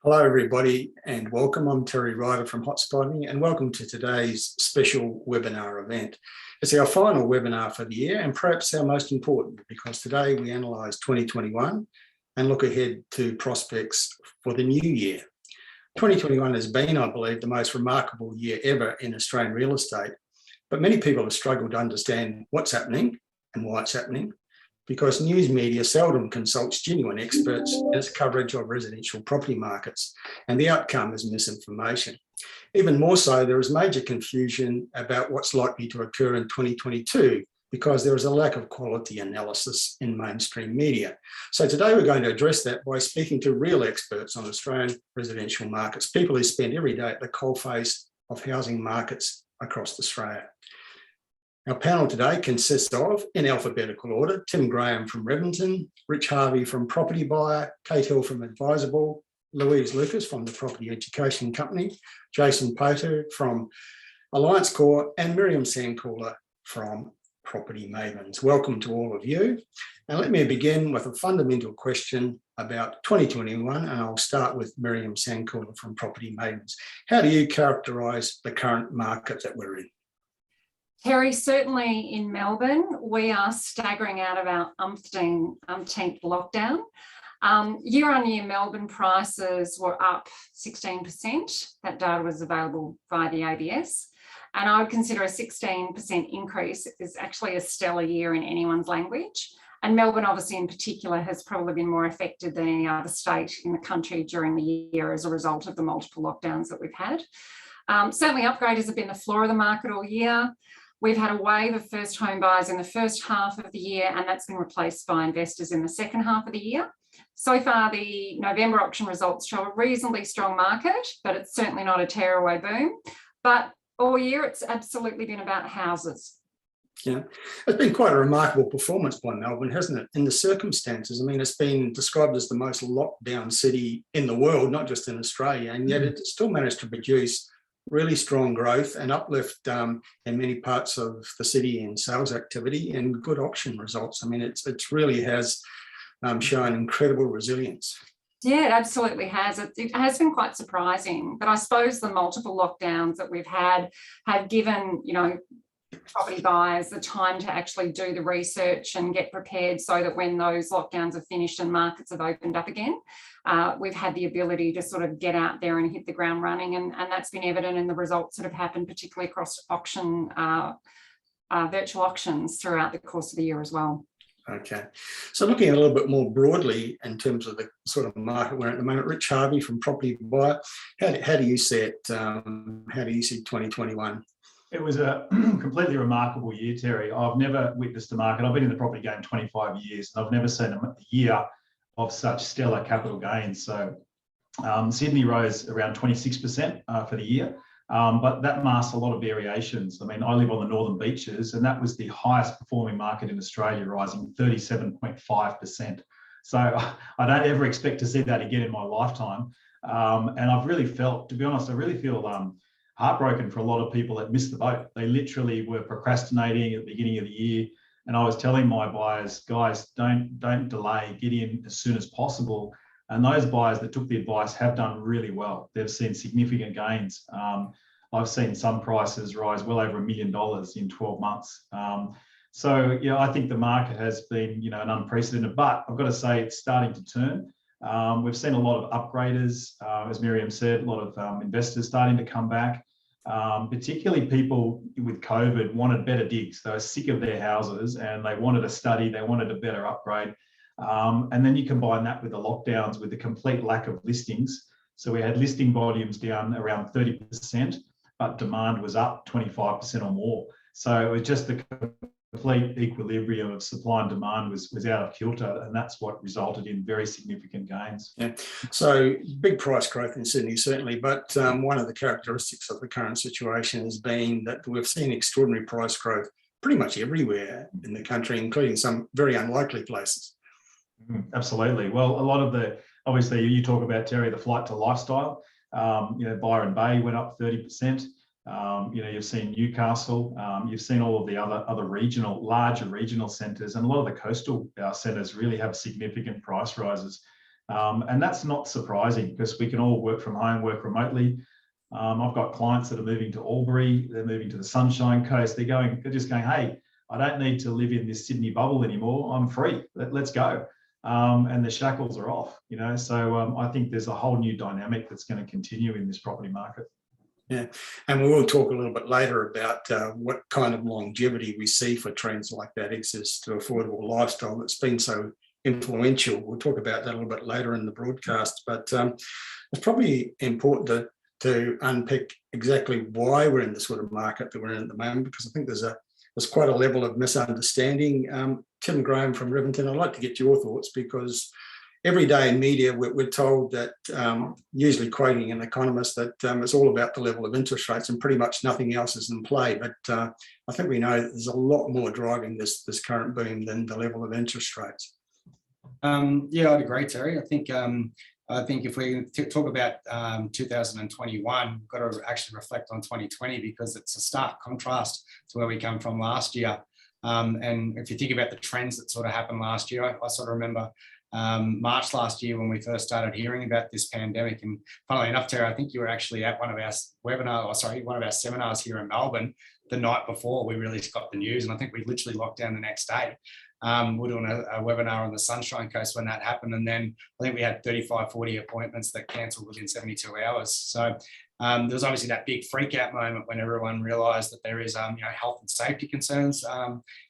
Hello, everybody, and welcome. I'm Terry Ryder from Hotspotting, and welcome to today's special webinar event. It's our final webinar for the year, and perhaps our most important, because today we analyse 2021 and look ahead to prospects for the new year. 2021 has been, I believe, the most remarkable year ever in Australian real estate, but many people have struggled to understand what's happening and why it's happening, because news media seldom consults genuine experts in its coverage of residential property markets, and the outcome is misinformation. Even more so, there is major confusion about what's likely to occur in 2022 because there is a lack of quality analysis in mainstream media. So today we're going to address that by speaking to real experts on Australian residential markets, people who spend every day at the coalface of housing markets across Australia. Our panel today consists of, in alphabetical order, Tim Graham from Reventon, Rich Harvey from Property Buyer, Kate Hill from Advisable, Louise Lucas from the Property Education Company, Jason Poter from Alliance Core, and Miriam Sandcaller from Property Mavens. Welcome to all of you. And let me begin with a fundamental question about 2021, and I'll start with Miriam Sandcaller from Property Mavens. How do you characterise the current market that we're in? Terry, certainly in Melbourne, we are staggering out of our umpteenth lockdown. Year-on-year Melbourne prices were up 16%. That data was available via the ABS. And I would consider a 16% increase is actually a stellar year in anyone's language. And Melbourne, obviously, in particular, has probably been more affected than any other state in the country during the year as a result of the multiple lockdowns that we've had. Certainly, upgraders have been the floor of the market all year. We've had a wave of first home buyers in the first half of the year, and that's been replaced by investors in the second half of the year. So far, the November auction results show a reasonably strong market, but it's certainly not a tearaway boom. But all year, it's absolutely been about houses. Yeah, it's been quite a remarkable performance by Melbourne, hasn't it? In the circumstances, I mean, it's been described as the most locked down city in the world, not just in Australia, and yet it still managed to produce really strong growth and uplift in many parts of the city in sales activity and good auction results. I mean, it really has shown incredible resilience. Yeah, it absolutely has. It has been quite surprising, but I suppose the multiple lockdowns that we've had have given, property buyers the time to actually do the research and get prepared so that when those lockdowns are finished and markets have opened up again, we've had the ability to sort of get out there and hit the ground running. And that's been evident in the results that have happened, particularly across auction, virtual auctions throughout the course of the year as well. Okay, so looking at a little bit more broadly in terms of the sort of market we're in at the moment, Rich Harvey from Property Buyer, how do you see it? How do you see 2021? It was a completely remarkable year, Terry. I've never witnessed a market. I've been in the property game 25 years, and I've never seen a year of such stellar capital gains. So Sydney rose around 26% for the year, but that masks a lot of variations. I mean, I live on the Northern Beaches, and that was the highest performing market in Australia, rising 37.5%. So I don't ever expect to see that again in my lifetime. And I've really felt, to be honest, I really feel heartbroken for a lot of people that missed the boat. They literally were procrastinating at the beginning of the year. And I was telling my buyers, guys, don't delay, get in as soon as possible. And those buyers that took the advice have done really well. They've seen significant gains. I've seen some prices rise well over $1 million in 12 months. So, I think the market has been, an unprecedented, but I've got to say it's starting to turn. We've seen a lot of upgraders, as Miriam said, a lot of investors starting to come back. Particularly people with COVID wanted better digs. They were sick of their houses and they wanted a study, they wanted a better upgrade. And then you combine that with the lockdowns, with the complete lack of listings. So we had listing volumes down around 30%, but demand was up 25% or more. So it was just the complete equilibrium of supply and demand was out of kilter, and that's what resulted in very significant gains. Yeah, so big price growth in Sydney, certainly, but one of the characteristics of the current situation has been that we've seen extraordinary price growth pretty much everywhere in the country, including some very unlikely places. Absolutely. Well, a lot of obviously you talk about, Terry, the flight to lifestyle, Byron Bay went up 30%. You've seen Newcastle, you've seen all of the other larger regional centres, and a lot of the coastal centres really have significant price rises. And that's not surprising because we can all work from home, work remotely. I've got clients that are moving to Albury, they're moving to the Sunshine Coast. They're just going, hey, I don't need to live in this Sydney bubble anymore. I'm free. Let's go. And the shackles are off, So I think there's a whole new dynamic that's going to continue in this property market. Yeah, and we will talk a little bit later about what kind of longevity we see for trends like that access to affordable lifestyle that's been so influential. We'll talk about that a little bit later in the broadcast, but it's probably important to unpick exactly why we're in the sort of market that we're in at the moment, because I think there's quite a level of misunderstanding. Tim Graham from Rivington, I'd like to get your thoughts, because every day in media we're told that, usually quoting an economist, that it's all about the level of interest rates and pretty much nothing else is in play. But I think we know that there's a lot more driving this current boom than the level of interest rates. Yeah, I'd agree, Terry. I think if we talk about 2021, we've got to actually reflect on 2020, because it's a stark contrast to where we come from last year. And if you think about the trends that sort of happened last year, I sort of remember March last year when we first started hearing about this pandemic. And funnily enough, Terry, I think you were actually at one of our seminars here in Melbourne the night before we really got the news. And I think we literally locked down the next day. We're doing a webinar on the Sunshine Coast when that happened. And then I think we had 35, 40 appointments that cancelled within 72 hours. So there was obviously that big freak out moment when everyone realised that there is health and safety concerns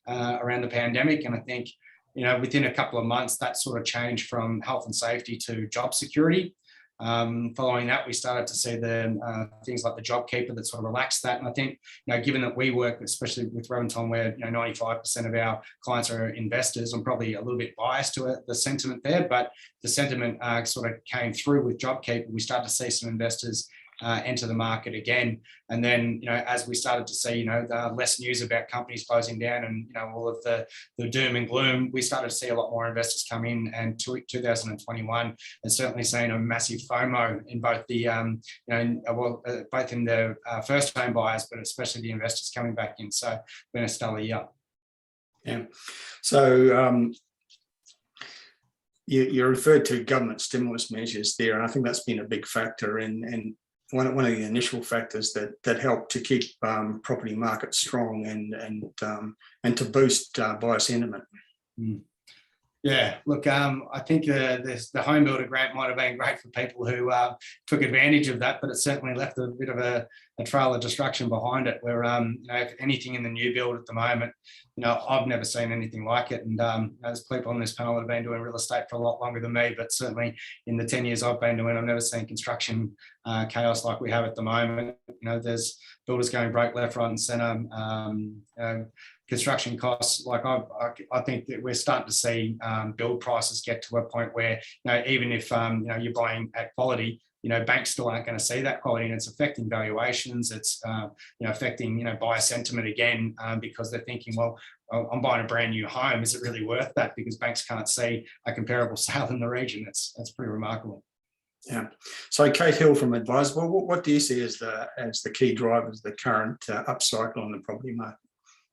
around the pandemic. And I think, within a couple of months, that sort of changed from health and safety to job security. Following that, we started to see the things like the JobKeeper that sort of relaxed that. And I think, given that we work, especially with Rivington, where 95% of our clients are investors, I'm probably a little bit biased to the sentiment there, but the sentiment sort of came through with JobKeeper. We started to see some investors enter the market again. And then, as we started to see, less news about companies closing down and, all of the doom and gloom, we started to see a lot more investors come in. And 2021 has certainly seen a massive FOMO in both the, both in the first home buyers, but especially the investors coming back in. So it's been a stellar year. Yeah. So you referred to government stimulus measures there, and I think that's been a big factor in one of the initial factors that helped to keep property markets strong and to boost buyer sentiment. Yeah, look, I think the home builder grant might have been great for people who took advantage of that, but it certainly left a bit of a trail of destruction behind it. Where if anything in the new build at the moment, I've never seen anything like it. And there's people on this panel that have been doing real estate for a lot longer than me, but certainly in the 10 years I've been doing, I've never seen construction chaos like we have at the moment. There's builders going broke left, right, and centre. Construction costs, like I think that we're starting to see build prices get to a point where even if you're buying at quality, banks still aren't going to see that quality, and it's affecting valuations. It's affecting buyer sentiment again, because they're thinking, well, I'm buying a brand new home. Is it really worth that? Because banks can't see a comparable sale in the region. That's pretty remarkable. Yeah. So Kate Hill from Advisable, what do you see as the key drivers of the current upcycle in the property market?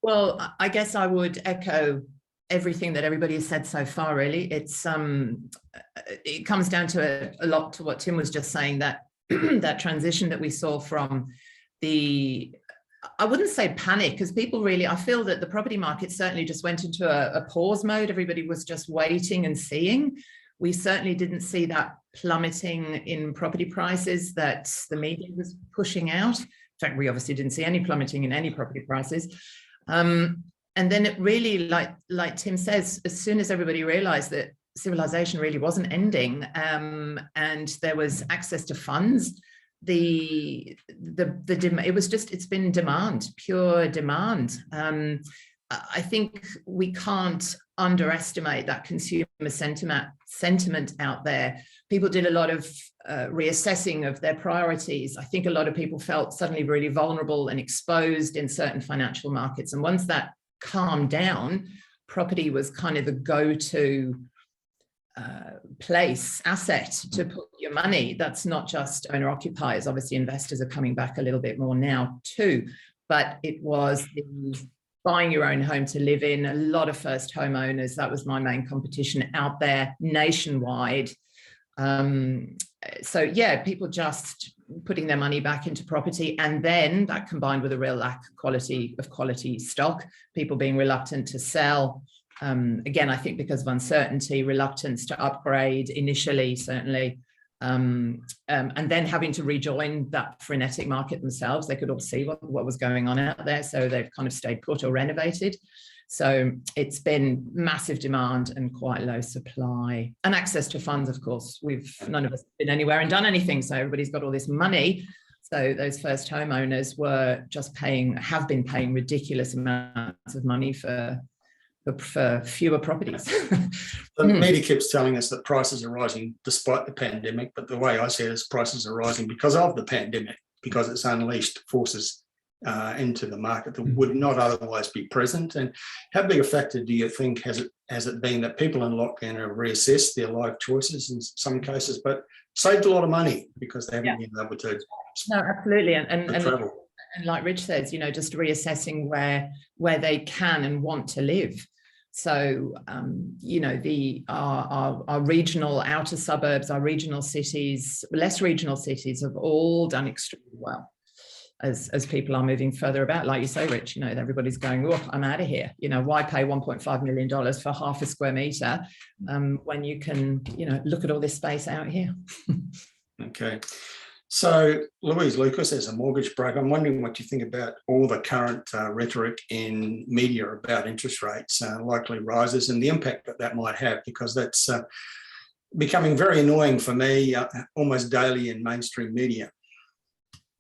Well, I guess I would echo everything that everybody has said so far, really. It comes down to a lot to what Tim was just saying, that that transition that we saw from I wouldn't say panic, because people really, I feel that the property market certainly just went into a pause mode. Everybody was just waiting and seeing. We certainly didn't see that plummeting in property prices that the media was pushing out. In fact, we obviously didn't see any plummeting in any property prices. And then it really, like Tim says, as soon as everybody realized that civilization really wasn't ending, and there was access to funds, it's been demand, pure demand. I think we can't underestimate that consumer sentiment out there. People did a lot of reassessing of their priorities. I think a lot of people felt suddenly really vulnerable and exposed in certain financial markets. And once that calmed down, property was kind of the go-to asset to put your money. That's not just owner occupiers. Obviously, investors are coming back a little bit more now too, but it was buying your own home to live in. A lot of first homeowners, that was my main competition out there nationwide, So yeah, people just putting their money back into property, and then that combined with a real lack of quality stock, people being reluctant to sell. Again, I think because of uncertainty, reluctance to upgrade initially, certainly, and then having to rejoin that frenetic market themselves. They could all see what was going on out there, so they've kind of stayed put or renovated. So it's been massive demand and quite low supply, and access to funds. Of course, none of us been anywhere and done anything, so everybody's got all this money. So those first homeowners have been paying ridiculous amounts of money for fewer properties. The media keeps telling us that prices are rising despite the pandemic, but the way I see it is prices are rising because of the pandemic, because it's unleashed forces into the market that would not otherwise be present. And how big a factor do you think has it been that people in lockdown have reassessed their life choices in some cases, but saved a lot of money because they haven't been able to no, absolutely, and travel? And like Rich says, just reassessing where they can and want to live. So, our regional outer suburbs, our regional cities, less regional cities have all done extremely well as people are moving further about. Like you say, Rich, everybody's going, oh, I'm out of here. Why pay $1.5 million for half a square metre when you can, look at all this space out here. Okay. So, Louise Lucas, as a mortgage broker, I'm wondering what you think about all the current rhetoric in media about interest rates, likely rises, and the impact that might have, because that's becoming very annoying for me almost daily in mainstream media.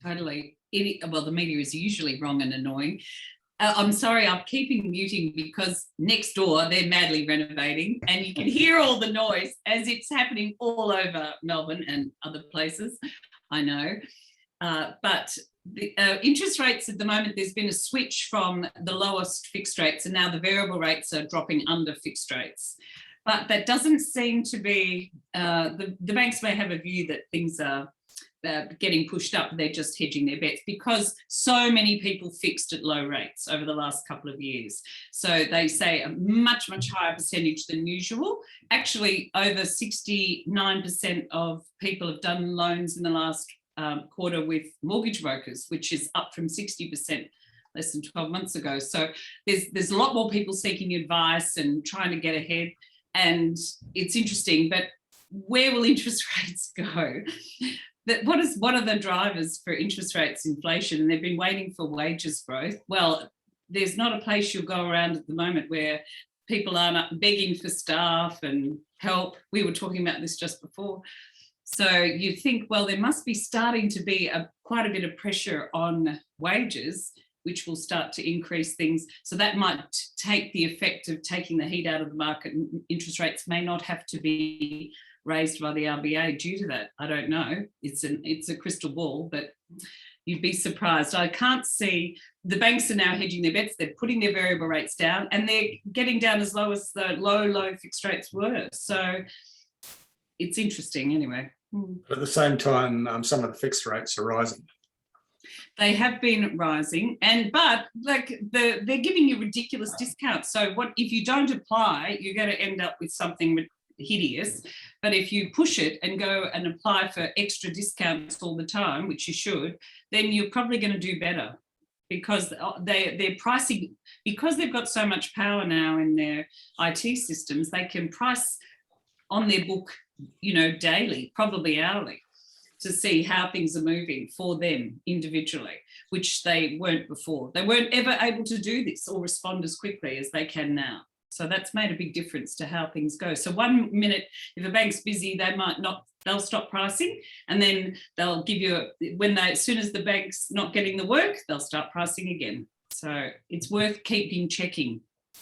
Totally. Well, the media is usually wrong and annoying. I'm sorry, I'm keeping muting because next door they're madly renovating and you can hear all the noise as it's happening all over Melbourne and other places. I know, but the interest rates at the moment, there's been a switch from the lowest fixed rates and now the variable rates are dropping under fixed rates. But that doesn't seem to be, the banks may have a view that things are getting pushed up, they're just hedging their bets because so many people fixed at low rates over the last couple of years. So they say a much, much higher percentage than usual. Actually, over 69% of people have done loans in the last quarter with mortgage brokers, which is up from 60% less than 12 months ago. So there's a lot more people seeking advice and trying to get ahead. And it's interesting, but where will interest rates go? What are the drivers for interest rates? Inflation, and they've been waiting for wages growth. Well, there's not a place you'll go around at the moment where people aren't begging for staff and help. We were talking about this just before. So you think, well, there must be starting to be quite a bit of pressure on wages, which will start to increase things. So that might take the effect of taking the heat out of the market, and interest rates may not have to be raised by the RBA due to that. I don't know. It's a crystal ball, but you'd be surprised. I can't see. The banks are now hedging their bets. They're putting their variable rates down and they're getting down as low as the low fixed rates were. So it's interesting anyway. But at the same time, some of the fixed rates are rising. They have been rising, but they're giving you ridiculous discounts. So what if you don't apply, you're going to end up with something hideous. But if you push it and go and apply for extra discounts all the time, which you should, then you're probably going to do better because they're pricing, because they've got so much power now in their IT systems, they can price on their book, daily, probably hourly, to see how things are moving for them individually, which they weren't before. They weren't ever able to do this or respond as quickly as they can now. So that's made a big difference to how things go. So 1 minute, if a bank's busy, they'll stop pricing, and then they'll give you, as soon as the bank's not getting the work, they'll start pricing again. So it's worth checking,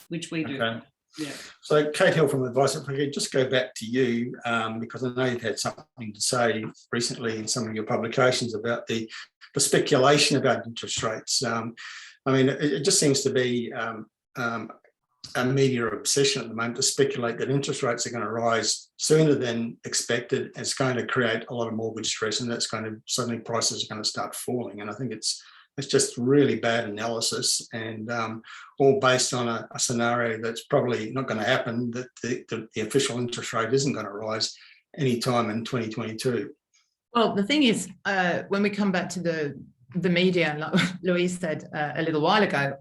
which we do. Okay. Yeah. So Kate Hill from Advice, if I could just go back to you, because I know you've had something to say recently in some of your publications about the speculation about interest rates. It just seems to be a media obsession at the moment to speculate that interest rates are going to rise sooner than expected. It's going to create a lot of mortgage stress, and that's going to suddenly prices are going to start falling. And I think it's just really bad analysis, and all based on a scenario that's probably not going to happen, that the official interest rate isn't going to rise, any time in 2022. Well, the thing is, when we come back to the media, like Louise said a little while ago,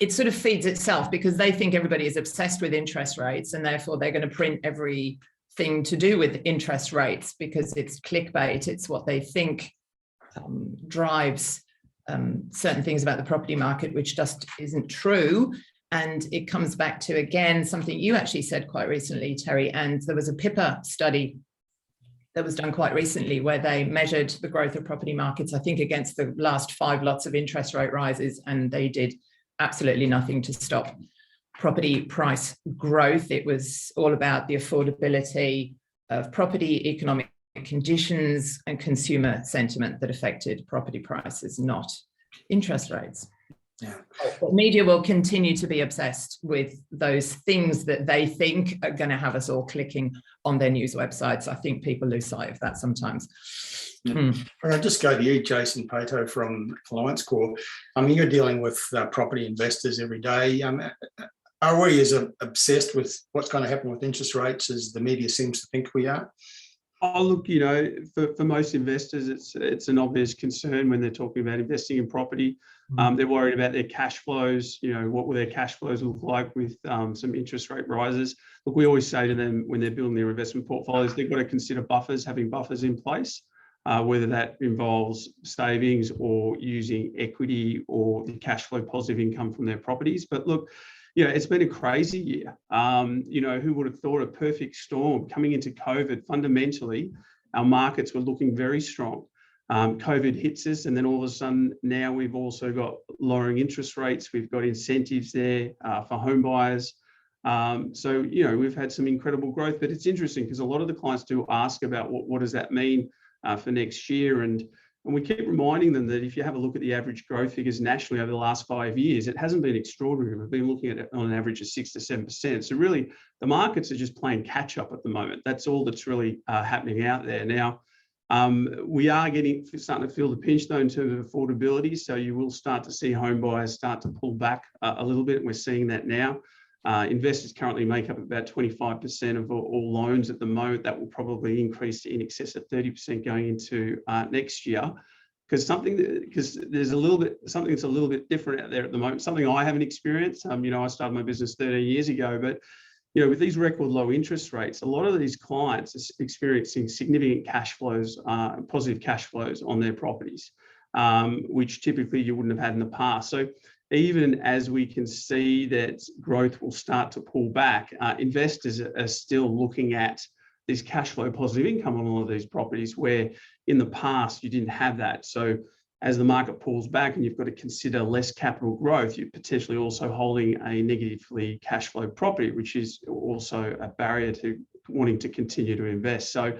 it sort of feeds itself because they think everybody is obsessed with interest rates and therefore they're going to print everything to do with interest rates because it's clickbait. It's what they think drives certain things about the property market, which just isn't true. And it comes back to, again, something you actually said quite recently, Terry, and there was a PIPA study that was done quite recently where they measured the growth of property markets, I think, against the last 5 lots of interest rate rises, and they did absolutely nothing to stop property price growth. It was all about the affordability of property, economic conditions and consumer sentiment that affected property prices, not interest rates. Yeah. The media will continue to be obsessed with those things that they think are going to have us all clicking on their news websites. I think people lose sight of that sometimes. I'll just go to you, Jason Pato from Alliance Corp. You're dealing with property investors every day. Are we as obsessed with what's going to happen with interest rates as the media seems to think we are? Oh, look, for most investors, it's an obvious concern when they're talking about investing in property. They're worried about their cash flows. What will their cash flows look like with some interest rate rises? Look, we always say to them when they're building their investment portfolios, they've got to consider having buffers in place, whether that involves savings or using equity or the cash flow positive income from their properties. But look, it's been a crazy year. Who would have thought a perfect storm coming into COVID? Fundamentally, our markets were looking very strong. COVID hits us, and then all of a sudden now we've also got lowering interest rates. We've got incentives there for home buyers. We've had some incredible growth, but it's interesting because a lot of the clients do ask about what does that mean for next year, and we keep reminding them that if you have a look at the average growth figures nationally over the last 5 years, it hasn't been extraordinary. We've been looking at it on an average of 6 to 7%. So really, the markets are just playing catch up at the moment. That's all that's really happening out there now. We are starting to feel the pinch though in terms of affordability. So you will start to see home buyers start to pull back a little bit. We're seeing that now. Investors currently make up about 25% of all loans at the moment. That will probably increase to in excess of 30% going into next year, because there's something that's a little bit different out there at the moment. Something I haven't experienced. I started my business 13 years ago, but with these record low interest rates, a lot of these clients are experiencing significant cash flows, positive cash flows on their properties, which typically you wouldn't have had in the past. So even as we can see that growth will start to pull back, investors are still looking at this cash flow positive income on all of these properties, where in the past you didn't have that. So as the market pulls back and you've got to consider less capital growth, you're potentially also holding a negatively cash flow property, which is also a barrier to wanting to continue to invest. So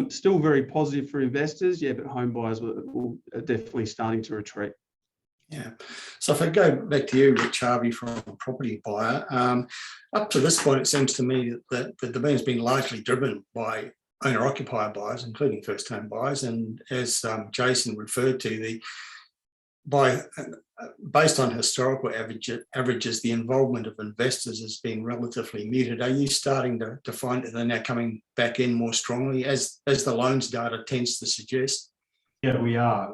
still very positive for investors, but home buyers are definitely starting to retreat. Yeah. So if I go back to you, Rich Harvey, from a property buyer, up to this point, it seems to me that the demand has been largely driven by owner-occupier buyers, including first-home buyers. And as Jason referred to, based on historical averages, the involvement of investors has been relatively muted. Are you starting to find that they're now coming back in more strongly, as the loans data tends to suggest? Yeah, we are.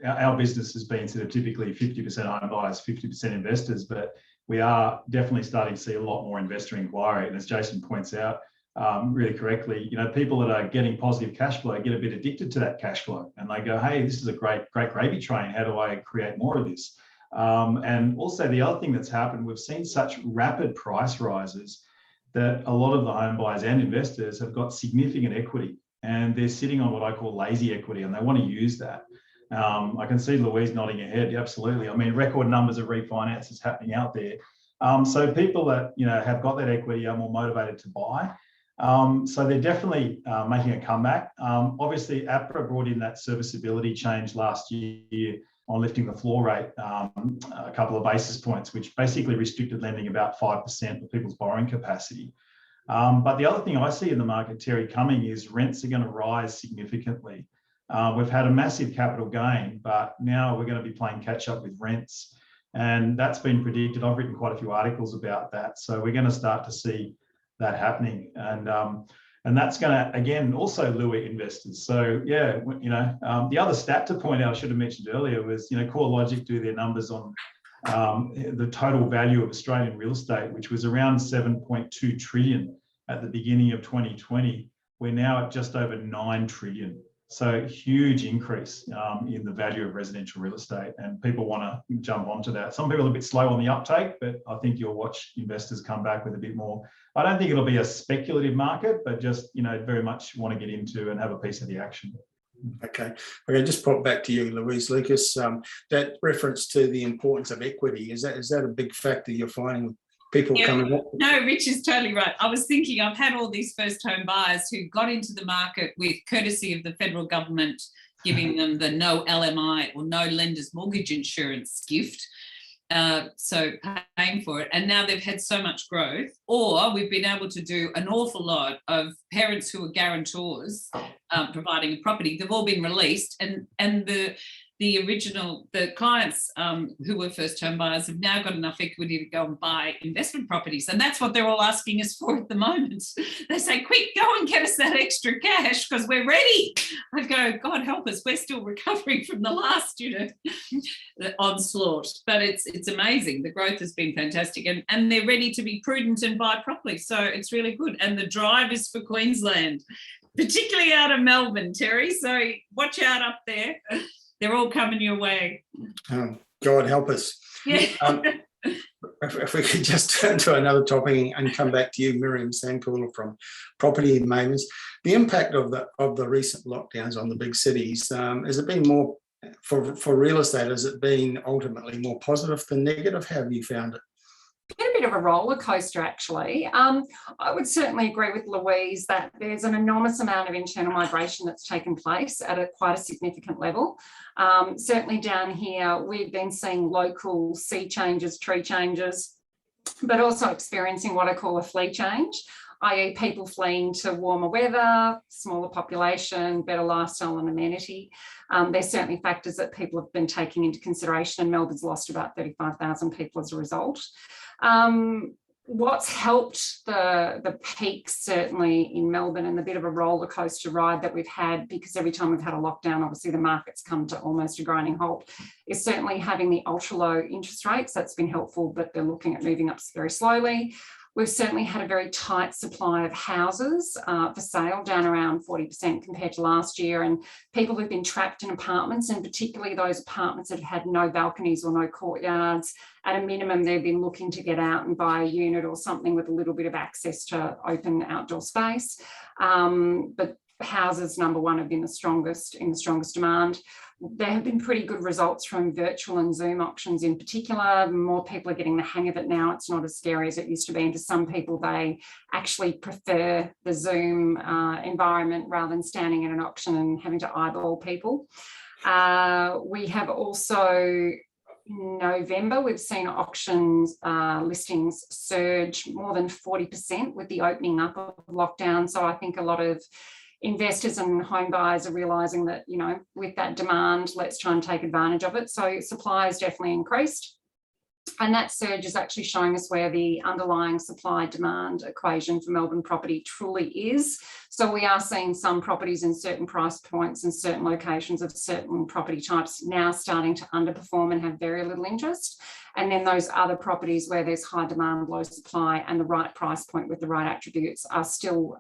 Our business has been sort of typically 50% home buyers, 50% investors, but we are definitely starting to see a lot more investor inquiry. And as Jason points out really correctly, people that are getting positive cash flow get a bit addicted to that cash flow, and they go, "Hey, this is a great gravy train. How do I create more of this?" And also the other thing that's happened, we've seen such rapid price rises that a lot of the home buyers and investors have got significant equity, and they're sitting on what I call lazy equity, and they want to use that. I can see Louise nodding her head. Absolutely. Record numbers of refinances happening out there. So people that have got that equity are more motivated to buy. So they're definitely making a comeback. Obviously, APRA brought in that serviceability change last year on lifting the floor rate a couple of basis points, which basically restricted lending about 5% of people's borrowing capacity. But the other thing I see in the market, Terry, coming is rents are going to rise significantly. We've had a massive capital gain, but now we're going to be playing catch up with rents. And that's been predicted. I've written quite a few articles about that. So we're going to start to see that happening. And that's going to, again, also lure investors. So, yeah, the other stat to point out, I should have mentioned earlier, was, CoreLogic do their numbers on the total value of Australian real estate, which was around 7.2 trillion at the beginning of 2020. We're now at just over 9 trillion. So huge increase in the value of residential real estate, and people want to jump onto that. Some people are a bit slow on the uptake, but I think you'll watch investors come back with a bit more. I don't think it'll be a speculative market, but just, very much want to get into and have a piece of the action. Okay, just pop back to you, Louise Lucas. That reference to the importance of equity, is that a big factor you're finding with people coming up? No, Rich is totally right. I was thinking, I've had all these first home buyers who got into the market with courtesy of the federal government giving them the no LMI or no lender's mortgage insurance gift. So paying for it, and now they've had so much growth, or we've been able to do an awful lot of parents who are guarantors providing a property. They've all been released, and the clients who were first home buyers have now got enough equity to go and buy investment properties, and that's what they're all asking us for at the moment. They say, quick, go and get us that extra cash because we're ready. I go, God help us, we're still recovering from the last the onslaught, but it's amazing. The growth has been fantastic, and they're ready to be prudent and buy properly, so it's really good. And the drive is for Queensland, particularly out of Melbourne, Terry, so watch out up there. They're all coming your way. God help us. Yeah. If we could just turn to another topic and come back to you, Miriam Sandcooler from Property Maven's. The impact of the recent lockdowns on the big cities, has it been more, for real estate, has it been ultimately more positive than negative? How have you found it? Been a bit of a roller coaster, actually. I would certainly agree with Louise that there's an enormous amount of internal migration that's taken place at quite a significant level. Certainly down here, we've been seeing local sea changes, tree changes, but also experiencing what I call a flea change, i.e. people fleeing to warmer weather, smaller population, better lifestyle and amenity. There's certainly factors that people have been taking into consideration, and Melbourne's lost about 35,000 people as a result. What's helped the peaks certainly in Melbourne, and the bit of a roller coaster ride that we've had, because every time we've had a lockdown, obviously the market's come to almost a grinding halt, is certainly having the ultra low interest rates. That's been helpful, but they're looking at moving up very slowly. We've certainly had a very tight supply of houses for sale, down around 40% compared to last year, and people who've been trapped in apartments, and particularly those apartments that have had no balconies or no courtyards. At a minimum, they've been looking to get out and buy a unit or something with a little bit of access to open outdoor space. But houses, number one, have been the strongest demand. There have been pretty good results from virtual and Zoom auctions in particular. More people are getting the hang of it now. It's not as scary as it used to be. And to some people, they actually prefer the Zoom environment rather than standing in an auction and having to eyeball people. We have also, in November, we've seen auctions listings surge more than 40% with the opening up of lockdown. So I think a lot of investors and home buyers are realising that, with that demand, let's try and take advantage of it. So supply has definitely increased. And that surge is actually showing us where the underlying supply-demand equation for Melbourne property truly is. So we are seeing some properties in certain price points and certain locations of certain property types now starting to underperform and have very little interest. And then those other properties where there's high demand, low supply, and the right price point with the right attributes are still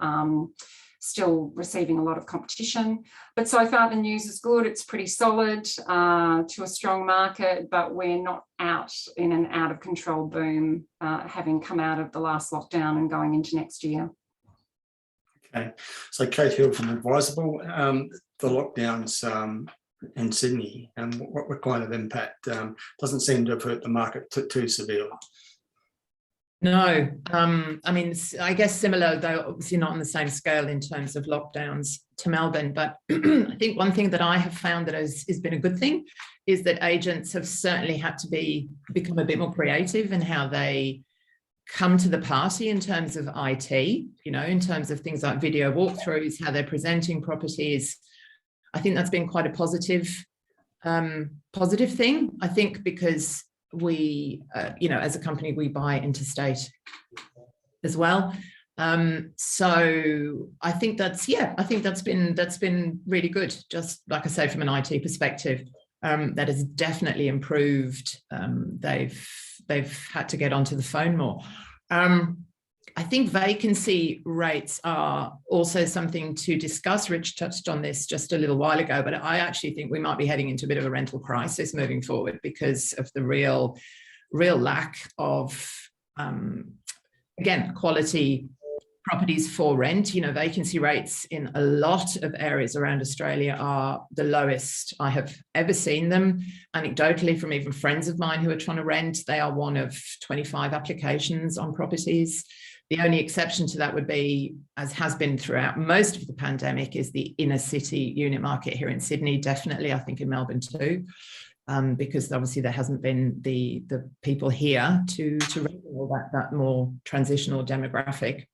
receiving a lot of competition. But so far the news is good. It's pretty solid to a strong market, but we're not out in an out of control boom, having come out of the last lockdown and going into next year. Okay, so Kate Hill from Advisable, the lockdowns in Sydney, and what kind of impact? Doesn't seem to have hurt the market too severely. No, I mean, I guess similar, though obviously not on the same scale in terms of lockdowns to Melbourne. But I think one thing that I have found that has been a good thing is that agents have certainly had to become a bit more creative in how they come to the party in terms of IT, in terms of things like video walkthroughs, how they're presenting properties. I think that's been quite a positive thing, I think, because we, as a company, we buy interstate as well. So I think that's been really good. Just like I say, from an IT perspective, that has definitely improved. They've had to get onto the phone more. I think vacancy rates are also something to discuss. Rich touched on this just a little while ago, but I actually think we might be heading into a bit of a rental crisis moving forward because of the real lack of, again, quality properties for rent. You know, vacancy rates in a lot of areas around Australia are the lowest I have ever seen them. Anecdotally, from even friends of mine who are trying to rent, they are one of 25 applications on properties. The only exception to that would be, as has been throughout most of the pandemic, is the inner city unit market here in Sydney, definitely, I think in Melbourne too, because obviously there hasn't been the people here to rent all that more transitional demographic.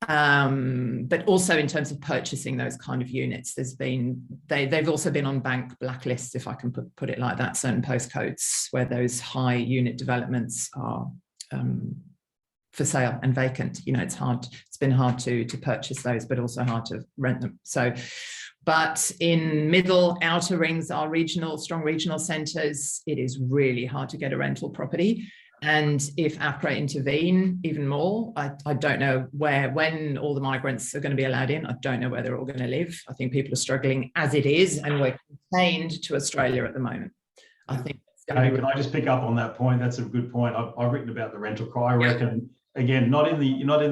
But also in terms of purchasing those kind of units, they've also been on bank blacklists, if I can put it like that, certain postcodes where those high unit developments are for sale and vacant. You know, it's been hard to purchase those, but also hard to rent them. So, but in middle outer rings, our strong regional centres, it is really hard to get a rental property. And if APRA intervene even more, I don't know when all the migrants are going to be allowed in. I don't know where they're all going to live. I think people are struggling as it is, and we're contained to Australia at the moment. I think. Can I just pick up on that point? That's a good point. I've written about the rental cry. I reckon, again, not in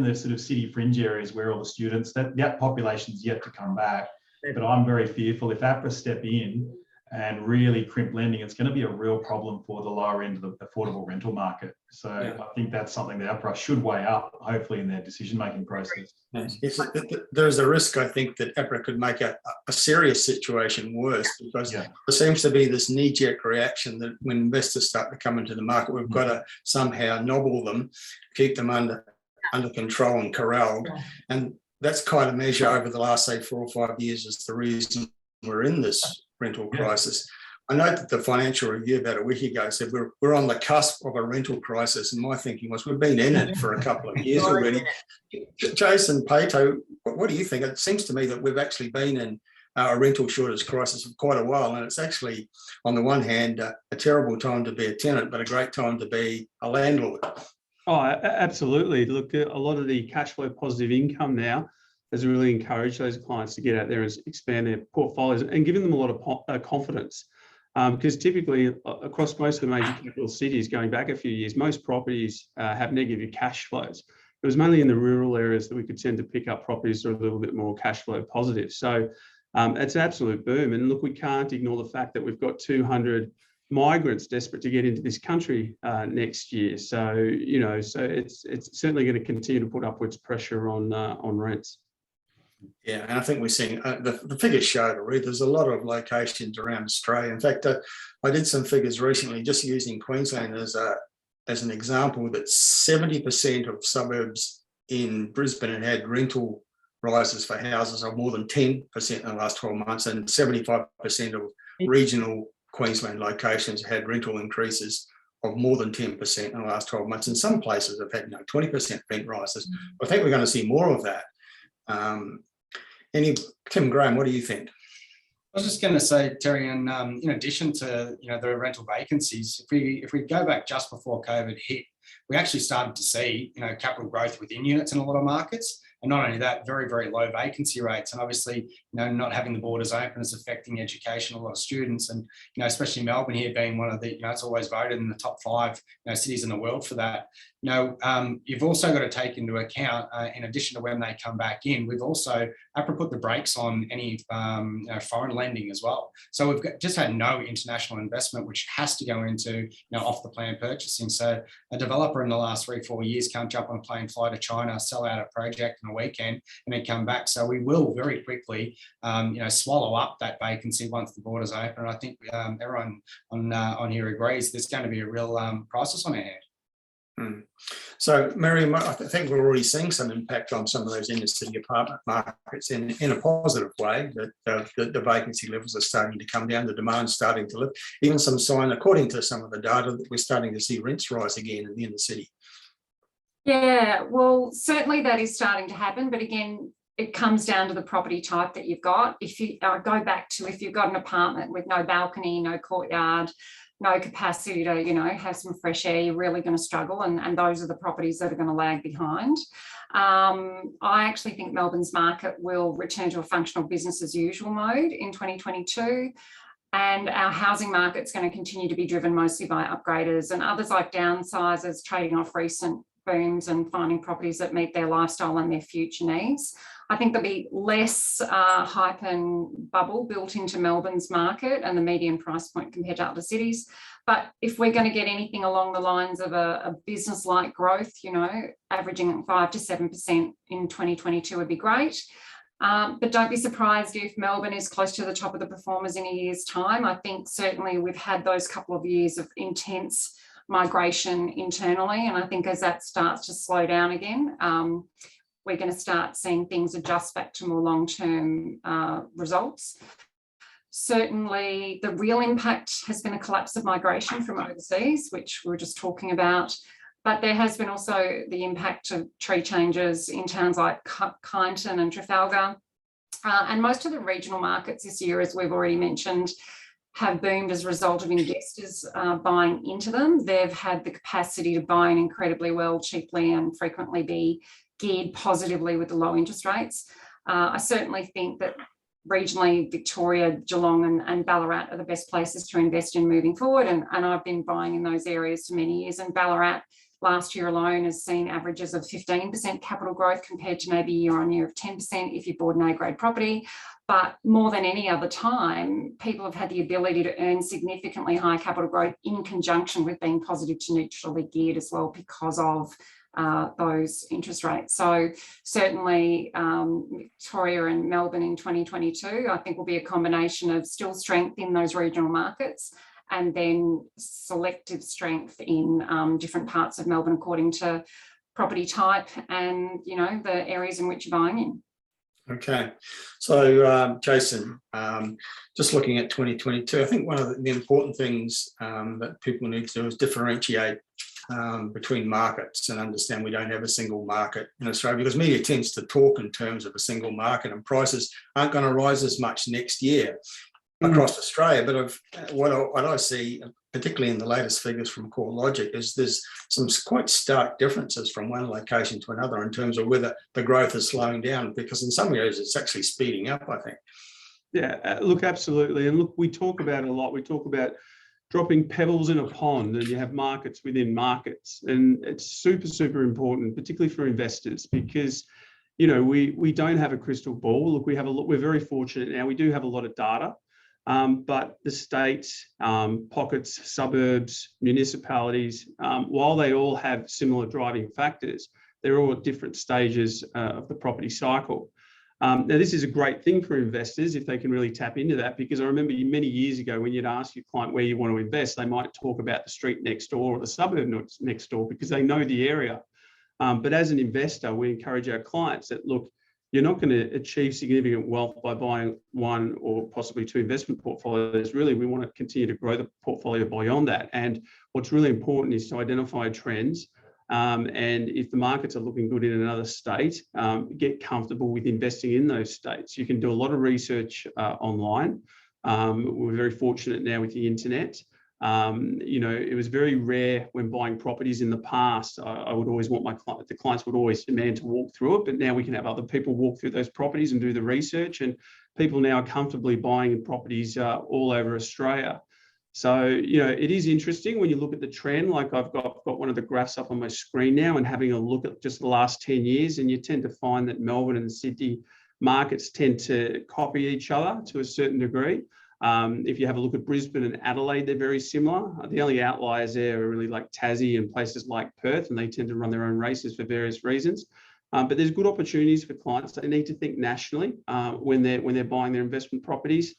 the sort of city fringe areas where all the students, that population's yet to come back. But I'm very fearful if APRA step in and really crimp lending, it's going to be a real problem for the lower end of the affordable rental market. So I think that's something that APRA should weigh up, hopefully, in their decision-making process. Yes, there's a risk, I think, that APRA could make a serious situation worse, because there seems to be this knee-jerk reaction that when investors start to come into the market, we've got to somehow nobble them, keep them under control and corralled. And that's kind of measure over the last, say, 4 or 5 years is the reason we're in this rental crisis. I know that the Financial Review about a week ago said we're on the cusp of a rental crisis, and my thinking was we've been in it for a couple of years already. Jason, Pato, what do you think? It seems to me that we've actually been in a rental shortage crisis for quite a while, and it's actually, on the one hand, a terrible time to be a tenant, but a great time to be a landlord. Oh, absolutely. Look, a lot of the cash flow positive income now has really encouraged those clients to get out there and expand their portfolios and giving them a lot of confidence. Because typically across most of the major capital cities, going back a few years, most properties have negative cash flows. It was mainly in the rural areas that we could tend to pick up properties that are a little bit more cash flow positive. So it's an absolute boom. And look, we can't ignore the fact that we've got 200 migrants desperate to get into this country next year. So, you know, so it's certainly going to continue to put upwards pressure on rents. Yeah, and I think we're seeing the figures show to read. There's a lot of locations around Australia. In fact, I did some figures recently, just using Queensland as an example, that 70% of suburbs in Brisbane had rental rises for houses of more than 10% in the last 12 months, and 75% of regional Queensland locations had rental increases of more than 10% in the last 12 months. And some places have had 20% rent rises. I think we're going to see more of that. Tim Graham, what do you think? I was just going to say, Terry, and in addition to the rental vacancies, if we go back just before COVID hit, we actually started to see capital growth within units in a lot of markets. And not only that, very, very low vacancy rates. And obviously, not having the borders open is affecting education of a lot of students. And, especially Melbourne here being one of the, it's always voted in the top 5 cities in the world for that. You've also got to take into account, in addition to when they come back in, we've also APRA put the brakes on any foreign lending as well. So we've just had no international investment, which has to go into off the plan purchasing. So a developer in the last 3-4 years can't jump on a plane, fly to China, sell out a project in a weekend, and then come back. So we will very quickly, swallow up that vacancy once the borders open. And I think everyone on here agrees there's going to be a real crisis on our hand. So, Miriam, I think we're already seeing some impact on some of those inner city apartment markets in a positive way, that the vacancy levels are starting to come down, the demand's starting to lift. Even some sign, according to some of the data, that we're starting to see rents rise again in the inner city. Yeah, well, certainly that is starting to happen. But again, it comes down to the property type that you've got. If you go back to if you've got an apartment with no balcony, no courtyard, no capacity to, have some fresh air, you're really going to struggle. And those are the properties that are going to lag behind. I actually think Melbourne's market will return to a functional business as usual mode in 2022. And our housing market's going to continue to be driven mostly by upgraders and others like downsizers trading off recent booms and finding properties that meet their lifestyle and their future needs. I think there'll be less hype and bubble built into Melbourne's market and the median price point compared to other cities. But if we're going to get anything along the lines of a business-like growth, averaging 5 to 7% in 2022 would be great. But don't be surprised if Melbourne is close to the top of the performers in a year's time. I think certainly we've had those couple of years of intense migration internally. And I think as that starts to slow down again, we're going to start seeing things adjust back to more long-term results. Certainly the real impact has been a collapse of migration from overseas, which we were just talking about. But there has been also the impact of tree changes in towns like Kyneton and Trafalgar. And most of the regional markets this year, as we've already mentioned, have boomed as a result of investors buying into them. They've had the capacity to buy in incredibly well, cheaply, and frequently be geared positively with the low interest rates. I certainly think that regionally, Victoria, Geelong and Ballarat are the best places to invest in moving forward. And I've been buying in those areas for many years. And Ballarat last year alone has seen averages of 15% capital growth compared to maybe year on year of 10% if you bought an A-grade property. But more than any other time, people have had the ability to earn significantly high capital growth in conjunction with being positive to neutrally geared as well because of those interest rates. So certainly Victoria and Melbourne in 2022, I think will be a combination of still strength in those regional markets and then selective strength in different parts of Melbourne according to property type and, the areas in which you're buying in. Okay, so Jason, just looking at 2022, I think one of the important things that people need to do is differentiate between markets and understand we don't have a single market in Australia because media tends to talk in terms of a single market and prices aren't going to rise as much next year across Australia. But what I see, particularly in the latest figures from CoreLogic, is there's some quite stark differences from one location to another in terms of whether the growth is slowing down, because in some areas it's actually speeding up, I think. Yeah, look, absolutely. And look, we talk about it a lot. We talk about dropping pebbles in a pond, and you have markets within markets. And it's super, super important, particularly for investors, because we don't have a crystal ball. Look, we're very fortunate now. We do have a lot of data. But the states, pockets, suburbs, municipalities, while they all have similar driving factors, they're all at different stages of the property cycle. Now, this is a great thing for investors if they can really tap into that, because I remember many years ago when you'd ask your client where you want to invest, they might talk about the street next door or the suburb next door because they know the area. But as an investor, we encourage our clients that, look, you're not going to achieve significant wealth by buying one or possibly two investment portfolios. Really, we want to continue to grow the portfolio beyond that. And what's really important is to identify trends. And if the markets are looking good in another state, get comfortable with investing in those states. You can do a lot of research online. We're very fortunate now with the internet. It was very rare when buying properties in the past. I would always want the clients would always demand to walk through it, but now we can have other people walk through those properties and do the research, and people now are comfortably buying properties all over Australia. So, it is interesting when you look at the trend. Like I've got one of the graphs up on my screen now and having a look at just the last 10 years, and you tend to find that Melbourne and Sydney markets tend to copy each other to a certain degree. If you have a look at Brisbane and Adelaide, they're very similar. The only outliers there are really like Tassie and places like Perth, and they tend to run their own races for various reasons. But there's good opportunities for clients. They need to think nationally when they're buying their investment properties.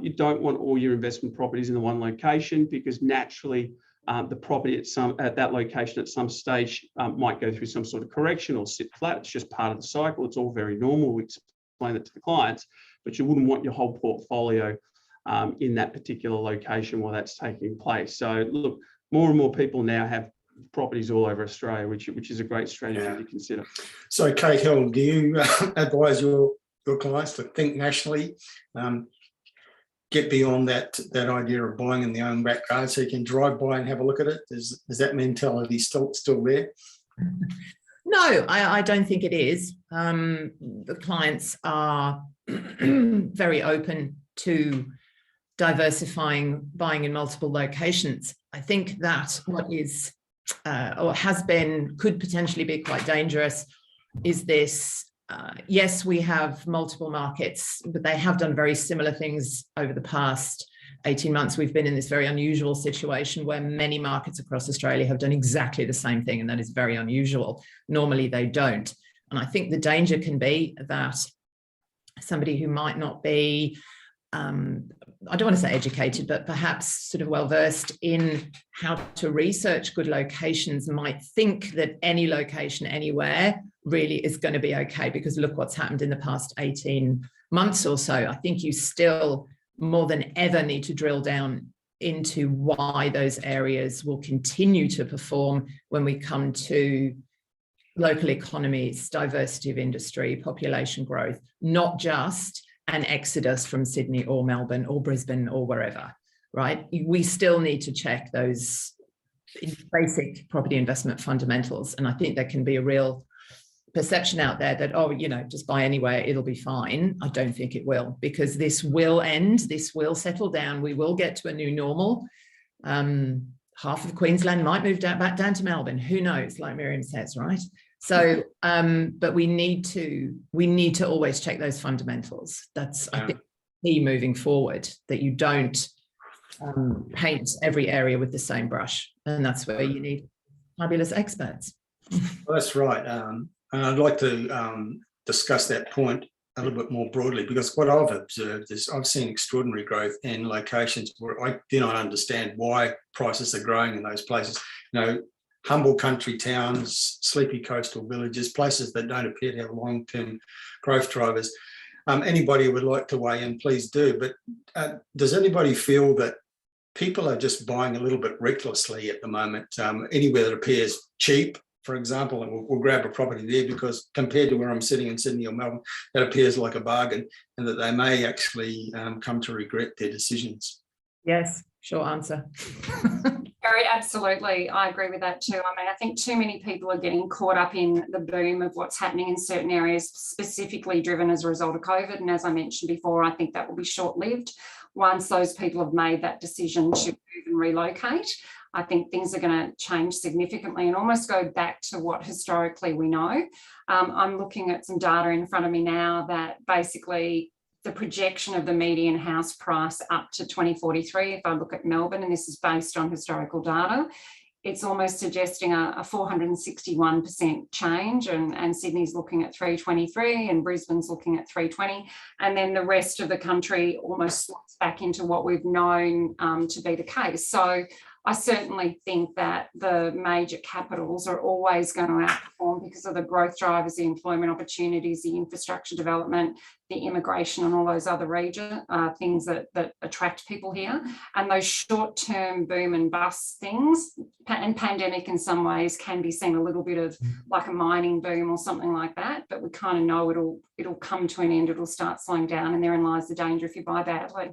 You don't want all your investment properties in the one location, because naturally the property at that location at some stage might go through some sort of correction or sit flat. It's just part of the cycle. It's all very normal. We explain it to the clients, but you wouldn't want your whole portfolio in that particular location while that's taking place. So look, more and more people now have properties all over Australia, which is a great strategy to consider. So, Kate Hill, do you advise your clients to think nationally, get beyond that idea of buying in their own backyard, so you can drive by and have a look at it? Is that mentality still there? No, I don't think it is. The clients are very open to diversifying, buying in multiple locations. I think that what is or has been, could potentially be quite dangerous is this. Yes, we have multiple markets, but they have done very similar things over the past 18 months. We've been in this very unusual situation where many markets across Australia have done exactly the same thing, and that is very unusual. Normally they don't. And I think the danger can be that somebody who might not be, I don't want to say educated, but perhaps sort of well-versed in how to research good locations might think that any location anywhere really is going to be okay, because look what's happened in the past 18 months or so. I think you still more than ever need to drill down into why those areas will continue to perform when we come to local economies, diversity of industry, population growth, not just an exodus from Sydney or Melbourne or Brisbane or wherever, right? We still need to check those basic property investment fundamentals. And I think there can be a real perception out there that, oh, you know, just buy anywhere, it'll be fine. I don't think it will, because this will end, this will settle down, we will get to a new normal. Half of Queensland might move back down to Melbourne, who knows, like Miriam says, right? So, but we need to always check those fundamentals. That's, I think, key moving forward, that you don't paint every area with the same brush. And that's where you need fabulous experts. Well, that's right. And I'd like to discuss that point a little bit more broadly, because what I've observed is I've seen extraordinary growth in locations where I do not understand why prices are growing in those places. You know, humble country towns, sleepy coastal villages, places that don't appear to have long-term growth drivers. Anybody who would like to weigh in, please do. But does anybody feel that people are just buying a little bit recklessly at the moment? Anywhere that appears cheap, for example, and we'll grab a property there because compared to where I'm sitting in Sydney or Melbourne, that appears like a bargain, and that they may actually come to regret their decisions. Yes, short answer. Very absolutely. I agree with that too. I mean, I think too many people are getting caught up in the boom of what's happening in certain areas, specifically driven as a result of COVID. And as I mentioned before, I think that will be short-lived. Once those people have made that decision to move and relocate, I think things are going to change significantly and almost go back to what historically we know. I'm looking at some data in front of me now that basically the projection of the median house price up to 2043, if I look at Melbourne, and this is based on historical data, it's almost suggesting a 461% change, and Sydney's looking at 323 and Brisbane's looking at 320, and then the rest of the country almost slots back into what we've known to be the case. So I certainly think that the major capitals are always going to outperform because of the growth drivers, the employment opportunities, the infrastructure development, the immigration and all those other things that attract people here. And those short-term boom and bust things, and pandemic in some ways can be seen a little bit of like a mining boom or something like that, but we kind of know it'll come to an end, it'll start slowing down, and therein lies the danger if you buy badly.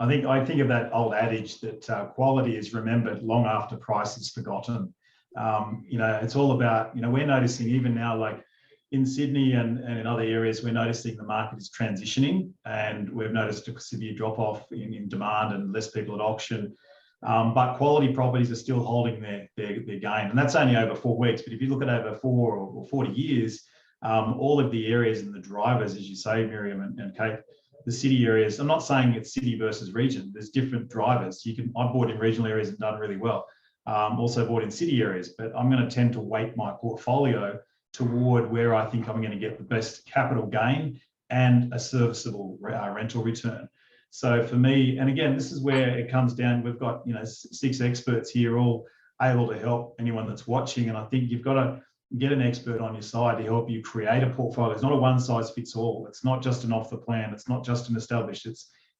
I think of that old adage that quality is remembered long after price is forgotten. It's all about, we're noticing even now, like in Sydney and in other areas, we're noticing the market is transitioning, and we've noticed a severe drop off in demand and less people at auction. But quality properties are still holding their gain. And that's only over 4 weeks. But if you look at over 4 or 40 years, all of the areas and the drivers, as you say, Miriam and Kate, the city areas, I'm not saying it's city versus region, there's different drivers. I bought in regional areas and done really well. Also bought in city areas, but I'm going to tend to weight my portfolio toward where I think I'm going to get the best capital gain and a serviceable rental return. So for me, and again, this is where it comes down, we've got 6 experts here all able to help anyone that's watching, and I think you've got to get an expert on your side to help you create a portfolio. It's not a one size fits all. It's not just an off the plan. It's not just an established.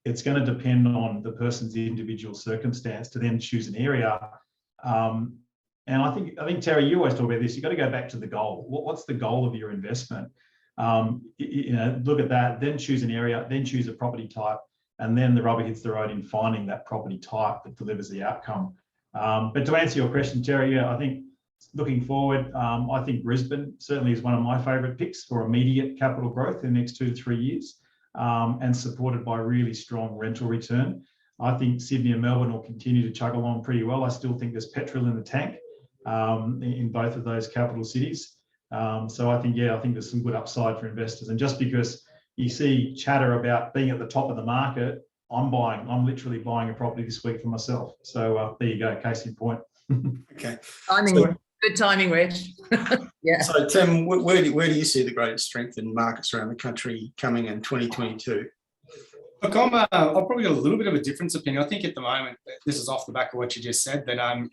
It's going to depend on the person's individual circumstance to then choose an area And I think Terry, you always talk about this. You've got to go back to the goal. What's the goal of your investment? Look at that, then choose an area, then choose a property type, and then the rubber hits the road in finding that property type that delivers the outcome. But to answer your question, Terry, yeah, I think looking forward, I think Brisbane certainly is one of my favourite picks for immediate capital growth in the next 2 to 3 years, and supported by really strong rental return. I think Sydney and Melbourne will continue to chug along pretty well. I still think there's petrol in the tank in both of those capital cities. So I think there's some good upside for investors. And just because you see chatter about being at the top of the market, I'm literally buying a property this week for myself. So there you go, case in point. Okay. Good timing, Rich. Yeah. So Tim, where do you see the greatest strength in markets around the country coming in 2022? Look, I've probably got a little bit of a different opinion. I think at the moment, this is off the back of what you just said, that I'm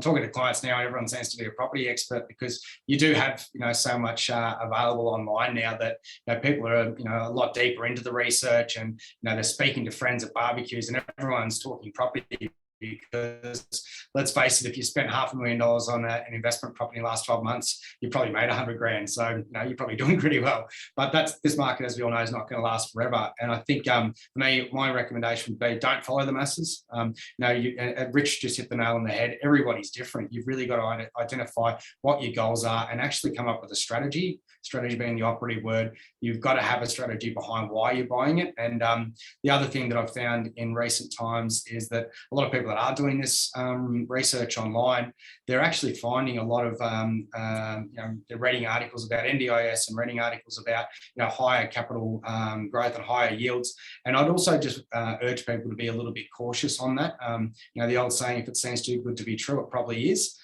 talking to clients now, and everyone seems to be a property expert, because you do have so much available online now that people are a lot deeper into the research, and they're speaking to friends at barbecues, and everyone's talking property. Because let's face it, if you spent $500,000 on an investment property in the last 12 months, you probably made 100 grand. So you're probably doing pretty well. But this market, as we all know, is not going to last forever. And I think for me, my recommendation would be, don't follow the masses. Rich just hit the nail on the head. Everybody's different. You've really got to identify what your goals are and actually come up with a strategy. Strategy being the operative word. You've got to have a strategy behind why you're buying it. And the other thing that I've found in recent times is that a lot of people that are doing this research online, they're actually finding a lot of they're reading articles about NDIS and reading articles about higher capital growth and higher yields. And I'd also just urge people to be a little bit cautious on that. The old saying, if it seems too good to be true, it probably is.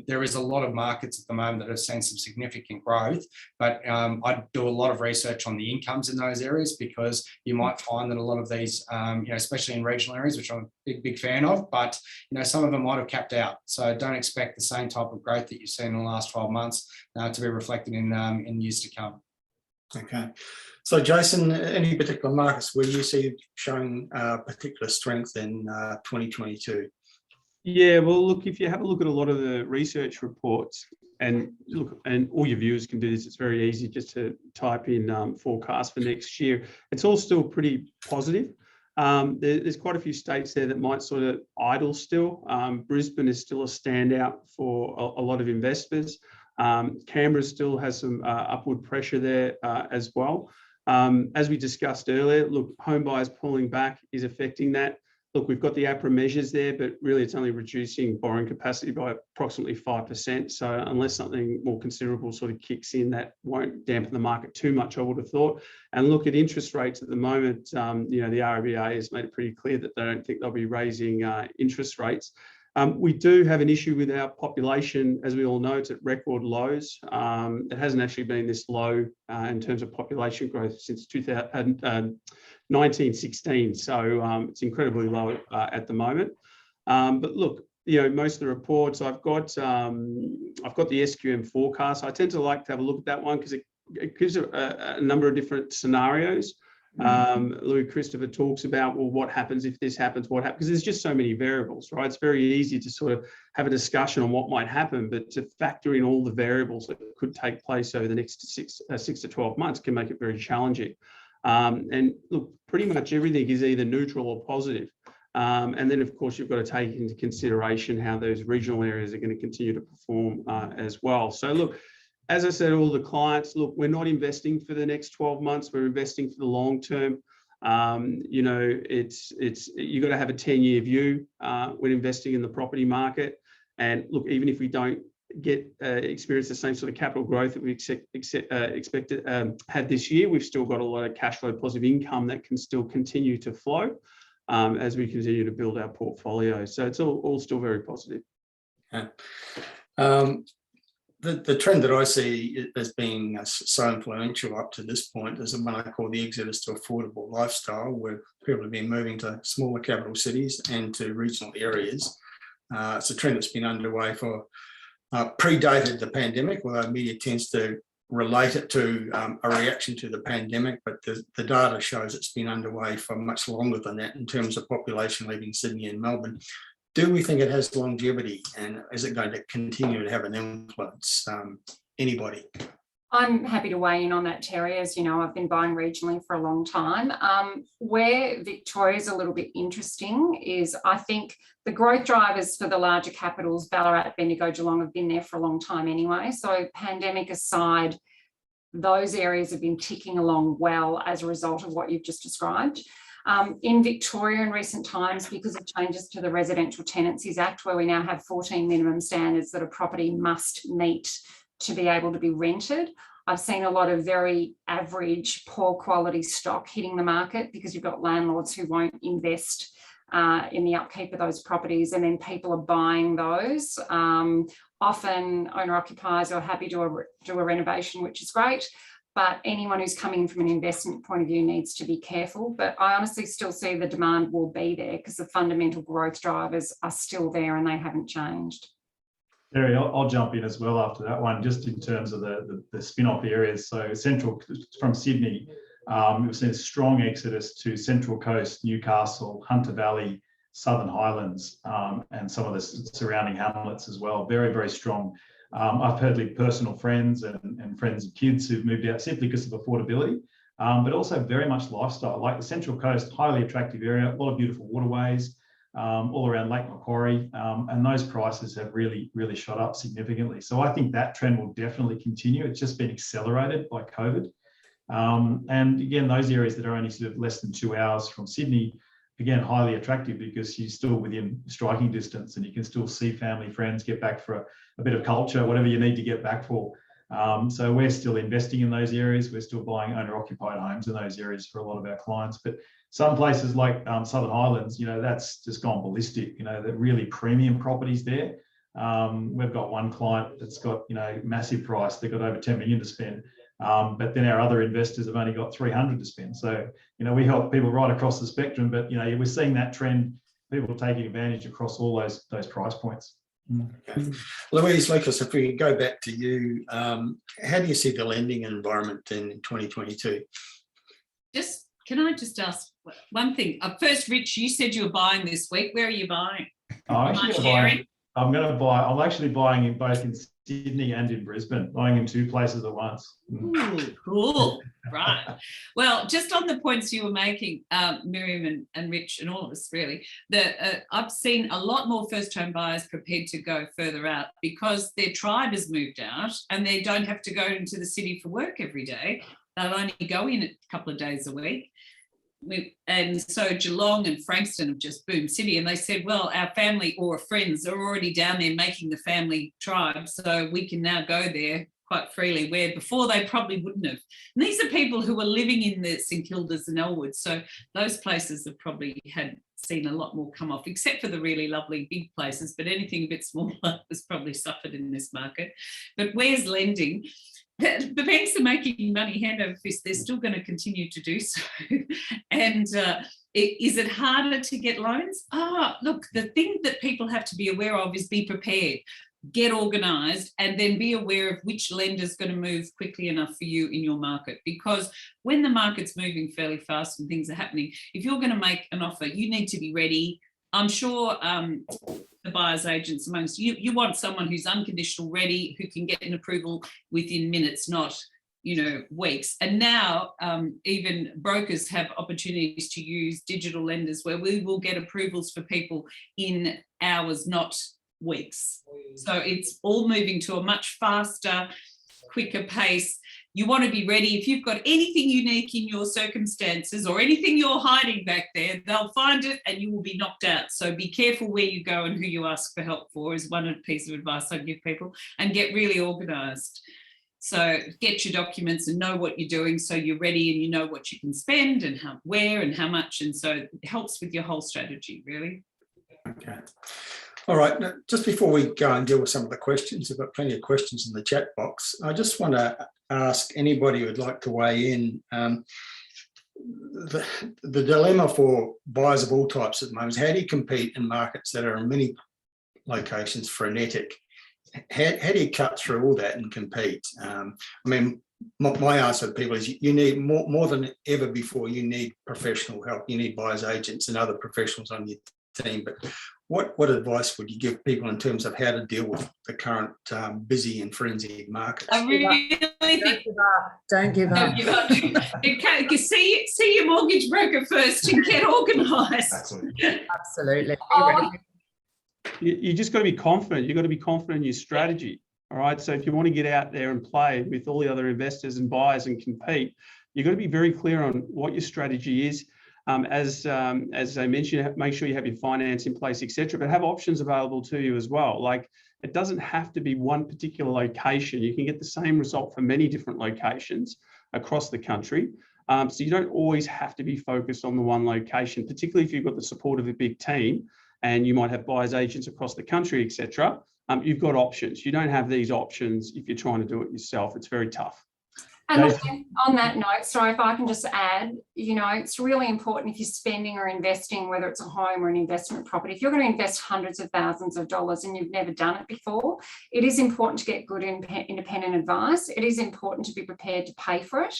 There is a lot of markets at the moment that have seen some significant growth, but I do a lot of research on the incomes in those areas, because you might find that a lot of these, especially in regional areas, which I'm a big fan of, but some of them might have capped out. So don't expect the same type of growth that you've seen in the last 12 months to be reflected in years to come. Okay. So Jason, any particular markets where you see showing particular strength in 2022? Yeah, well, look, if you have a look at a lot of the research reports, and all your viewers can do this, it's very easy just to type in forecast for next year. It's all still pretty positive. There's quite a few states there that might sort of idle still. Brisbane is still a standout for a lot of investors. Canberra still has some upward pressure there as well. As we discussed earlier, look, home buyers pulling back is affecting that. Look, we've got the APRA measures there, but really it's only reducing borrowing capacity by approximately 5%. So unless something more considerable sort of kicks in, that won't dampen the market too much, I would have thought. And look at interest rates at the moment. The RBA has made it pretty clear that they don't think they'll be raising interest rates. We do have an issue with our population. As we all know, it's at record lows. It hasn't actually been this low in terms of population growth since 1916. So it's incredibly low at the moment. But look, most of the reports I've got the SQM forecast. I tend to like to have a look at that one because it gives a number of different scenarios. Louis Christopher talks about, well, what happens if this happens, what happens, because there's just so many variables, right? It's very easy to sort of have a discussion on what might happen, but to factor in all the variables that could take place over the next 6 to 12 months can make it very challenging. And look, pretty much everything is either neutral or positive. And then, of course, you've got to take into consideration how those regional areas are going to continue to perform as well. So look, as I said, all the clients, look, we're not investing for the next 12 months. We're investing for the long term. You've got to have a 10-year view when investing in the property market. And look, even if we don't experience the same sort of capital growth that we had this year, we've still got a lot of cash flow positive income that can still continue to flow as we continue to build our portfolio. So it's all still very positive. Yeah. The trend that I see as being so influential up to this point is what I call the exodus to affordable lifestyle, where people have been moving to smaller capital cities and to regional areas. It's a trend that's been underway for predated the pandemic, although media tends to relate it to a reaction to the pandemic, but the data shows it's been underway for much longer than that in terms of population leaving Sydney and Melbourne. do we think it has longevity, and is it going to continue to have an influence? Anybody? I'm happy to weigh in on that, Terry. As you know, I've been buying regionally for a long time. Where Victoria's a little bit interesting is I think the growth drivers for the larger capitals, Ballarat, Bendigo, Geelong, have been there for a long time anyway. So pandemic aside, those areas have been ticking along well as a result of what you've just described. In Victoria in recent times, because of changes to the Residential Tenancies Act, where we now have 14 minimum standards that a property must meet to be able to be rented, I've seen a lot of very average, poor quality stock hitting the market because you've got landlords who won't invest in the upkeep of those properties, and then people are buying those. Often owner-occupiers are happy to do a renovation, which is great, but anyone who's coming from an investment point of view needs to be careful. But I honestly still see the demand will be there because the fundamental growth drivers are still there and they haven't changed. Terry, I'll jump in as well after that one, just in terms of the spin-off areas. So central from Sydney, we've seen a strong exodus to Central Coast, Newcastle, Hunter Valley, Southern Highlands, and some of the surrounding hamlets as well. Very, very strong. I've heard personal friends and friends of kids who've moved out simply because of affordability, but also very much lifestyle. Like the Central Coast, highly attractive area, a lot of beautiful waterways, all around Lake Macquarie, and those prices have really, really shot up significantly. So I think that trend will definitely continue. It's just been accelerated by COVID. And again, those areas that are only sort of less than 2 hours from Sydney, again, highly attractive because you're still within striking distance and you can still see family, friends, get back for a bit of culture, whatever you need to get back for. So we're still investing in those areas. We're still buying owner-occupied homes in those areas for a lot of our clients. But some places like Southern Highlands, that's just gone ballistic. The really premium properties there. We've got one client that's got, massive price. They've got over 10 million to spend. But then our other investors have only got 300 to spend. So, we help people right across the spectrum, but, we're seeing that trend, people taking advantage across all those price points. Okay. Louise, Lucas, if we go back to you, how do you see the lending environment in 2022? Can I just ask one thing? First, Rich, you said you were buying this week. Where are you buying? I'm actually buying in both in Sydney and in Brisbane, buying in two places at once. Ooh, cool. Right. Well, just on the points you were making, Miriam and Rich and all of us really, I've seen a lot more first home buyers prepared to go further out because their tribe has moved out and they don't have to go into the city for work every day. They'll only go in a couple of days a week. And so Geelong and Frankston have just boomed city, and they said, well, our family or friends are already down there making the family tribe, so we can now go there quite freely, where before they probably wouldn't have. And these are people who are living in the St Kildas and Elwood, so those places have probably seen a lot more come off, except for the really lovely big places, but anything a bit smaller has probably suffered in this market. But where's lending? The banks are making money hand over fist. They're still going to continue to do so. And is it harder to get loans? Look, the thing that people have to be aware of is be prepared, get organised, and then be aware of which lender's going to move quickly enough for you in your market. Because when the market's moving fairly fast and things are happening, if you're going to make an offer, you need to be ready. I'm sure the buyer's agents amongst you want someone who's unconditional ready, who can get an approval within minutes, not weeks. And now even brokers have opportunities to use digital lenders where we will get approvals for people in hours, not weeks. So it's all moving to a much faster, quicker pace. You want to be ready. If you've got anything unique in your circumstances or anything you're hiding back there, they'll find it and you will be knocked out. So be careful where you go and who you ask for help for is one piece of advice I give people, and get really organised. So get your documents and know what you're doing so you're ready and you know what you can spend and where and how much. And so it helps with your whole strategy, really. Okay. All right, now, just before we go and deal with some of the questions, I've got plenty of questions in the chat box. I just want to ask anybody who would like to weigh in. The dilemma for buyers of all types at the moment is, how do you compete in markets that are in many locations frenetic? How do you cut through all that and compete? My answer to people is you need more than ever before, you need professional help. You need buyers agents and other professionals on your team. But What advice would you give people in terms of how to deal with the current busy and frenzied markets? I really think Don't give up. don't give up. Okay, see your mortgage broker first and get organised. Absolutely. You just got to be confident. You've got to be confident in your strategy. All right. So if you want to get out there and play with all the other investors and buyers and compete, you've got to be very clear on what your strategy is. As I mentioned, make sure you have your finance in place, etc. But have options available to you as well. Like, it doesn't have to be one particular location. You can get the same result for many different locations across the country. So you don't always have to be focused on the one location, particularly if you've got the support of a big team and you might have buyers agents across the country, etc. You've got options. You don't have these options if you're trying to do it yourself. It's very tough. And on that note, sorry, if I can just add, it's really important if you're spending or investing, whether it's a home or an investment property, if you're going to invest hundreds of thousands of dollars and you've never done it before, it is important to get good independent advice. It is important to be prepared to pay for it.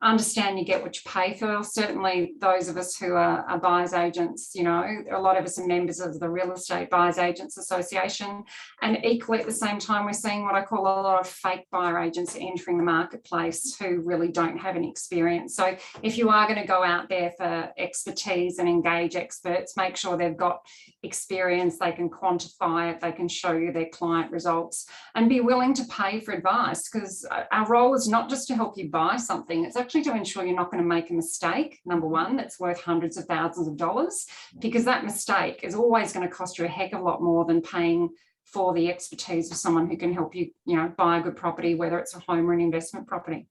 Understand you get what you pay for. Certainly those of us who are buyers agents, a lot of us are members of the Real Estate Buyers Agents Association. And equally at the same time, we're seeing what I call a lot of fake buyer agents entering the marketplace who really don't have any experience. So if you are going to go out there for expertise and engage experts, make sure they've got experience, they can quantify it, they can show you their client results, and be willing to pay for advice, because our role is not just to help you buy something, it's actually to ensure you're not going to make a mistake, number one, that's worth hundreds of thousands of dollars, because that mistake is always going to cost you a heck of a lot more than paying for the expertise of someone who can help you, buy a good property, whether it's a home or an investment property.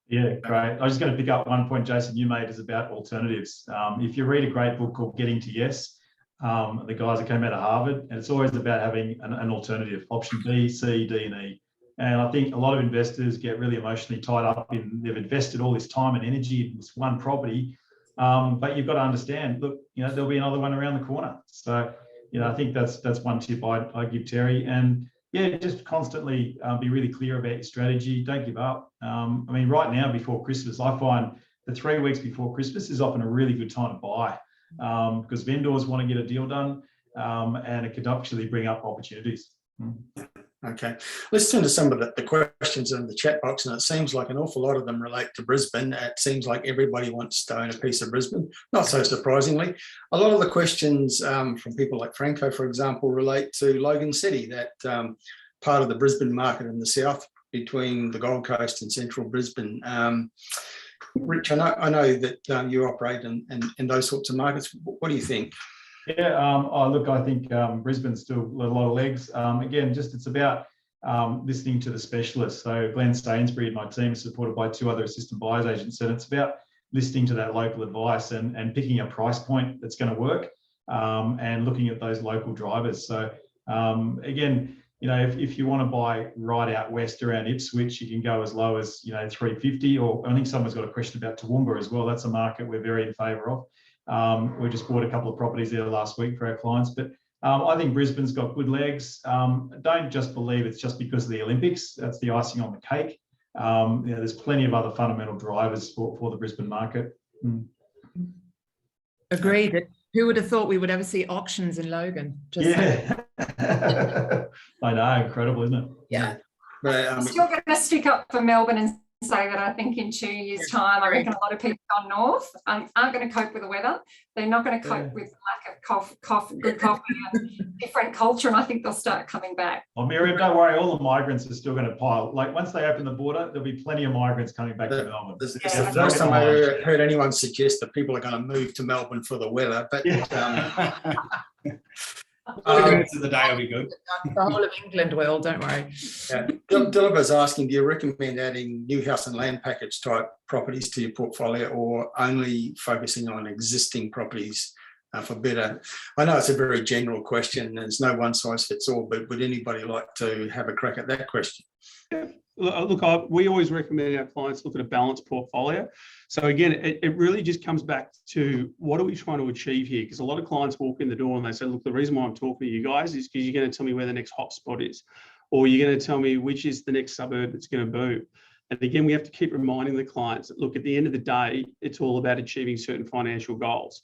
Yeah, great. I was just going to pick up one point, Jason, you made, is about alternatives. If you read a great book called Getting to Yes, the guys that came out of Harvard, and it's always about having an alternative, option B, C, D, and E. And I think a lot of investors get really emotionally tied up in, they've invested all this time and energy in this one property, but you've got to understand, look, there'll be another one around the corner. So, I think that's one tip I give Terry. And yeah, just constantly be really clear about your strategy. Don't give up. Right now before Christmas, I find the 3 weeks before Christmas is often a really good time to buy, because vendors want to get a deal done, and it could actually bring up opportunities. Okay, let's turn to some of the questions in the chat box, and it seems like an awful lot of them relate to Brisbane. It seems like everybody wants to own a piece of Brisbane, not so surprisingly. A lot of the questions from people like Franco, for example, relate to Logan City, that part of the Brisbane market in the south between the Gold Coast and central Brisbane. Rich, I know that you operate in those sorts of markets. What do you think? Yeah, look, I think Brisbane's still a lot of legs. Again, it's about listening to the specialists. So Glenn Sainsbury and my team is supported by 2 other assistant buyers agents, and it's about listening to that local advice and picking a price point that's going to work, and looking at those local drivers. So again, if you want to buy right out west around Ipswich, you can go as low as 350. Or I think someone's got a question about Toowoomba as well. That's a market we're very in favour of. We just bought a couple of properties there last week for our clients, but I think Brisbane's got good legs. Don't just believe it's just because of the Olympics. That's the icing on the cake. There's plenty of other fundamental drivers for the Brisbane market. Agreed. Who would have thought we would ever see auctions in Logan? Yeah. I know, incredible, isn't it? Yeah. But, I'm still going to stick up for Melbourne and say that I think in 2 years' time, I reckon a lot of people gone north aren't going to cope with the weather. They're not going to cope with lack of good coffee and different culture, and I think they'll start coming back. Well, Miriam, don't worry, all the migrants are still going to pile. Like, once they open the border, there'll be plenty of migrants coming back to Melbourne. It's the first time I heard anyone suggest that people are going to move to Melbourne for the weather, but minutes of the day will be good. The whole of England will, don't worry. Yeah. Dilliver's asking, do you recommend adding new house and land package type properties to your portfolio, or only focusing on existing properties for better? I know it's a very general question. There's no one size fits all, but would anybody like to have a crack at that question? Yeah. Look, we always recommend our clients look at a balanced portfolio. So again, it really just comes back to what are we trying to achieve here? Because a lot of clients walk in the door and they say, look, the reason why I'm talking to you guys is because you're going to tell me where the next hotspot is, or you're going to tell me which is the next suburb that's going to boom. And again, we have to keep reminding the clients that, look, at the end of the day, it's all about achieving certain financial goals.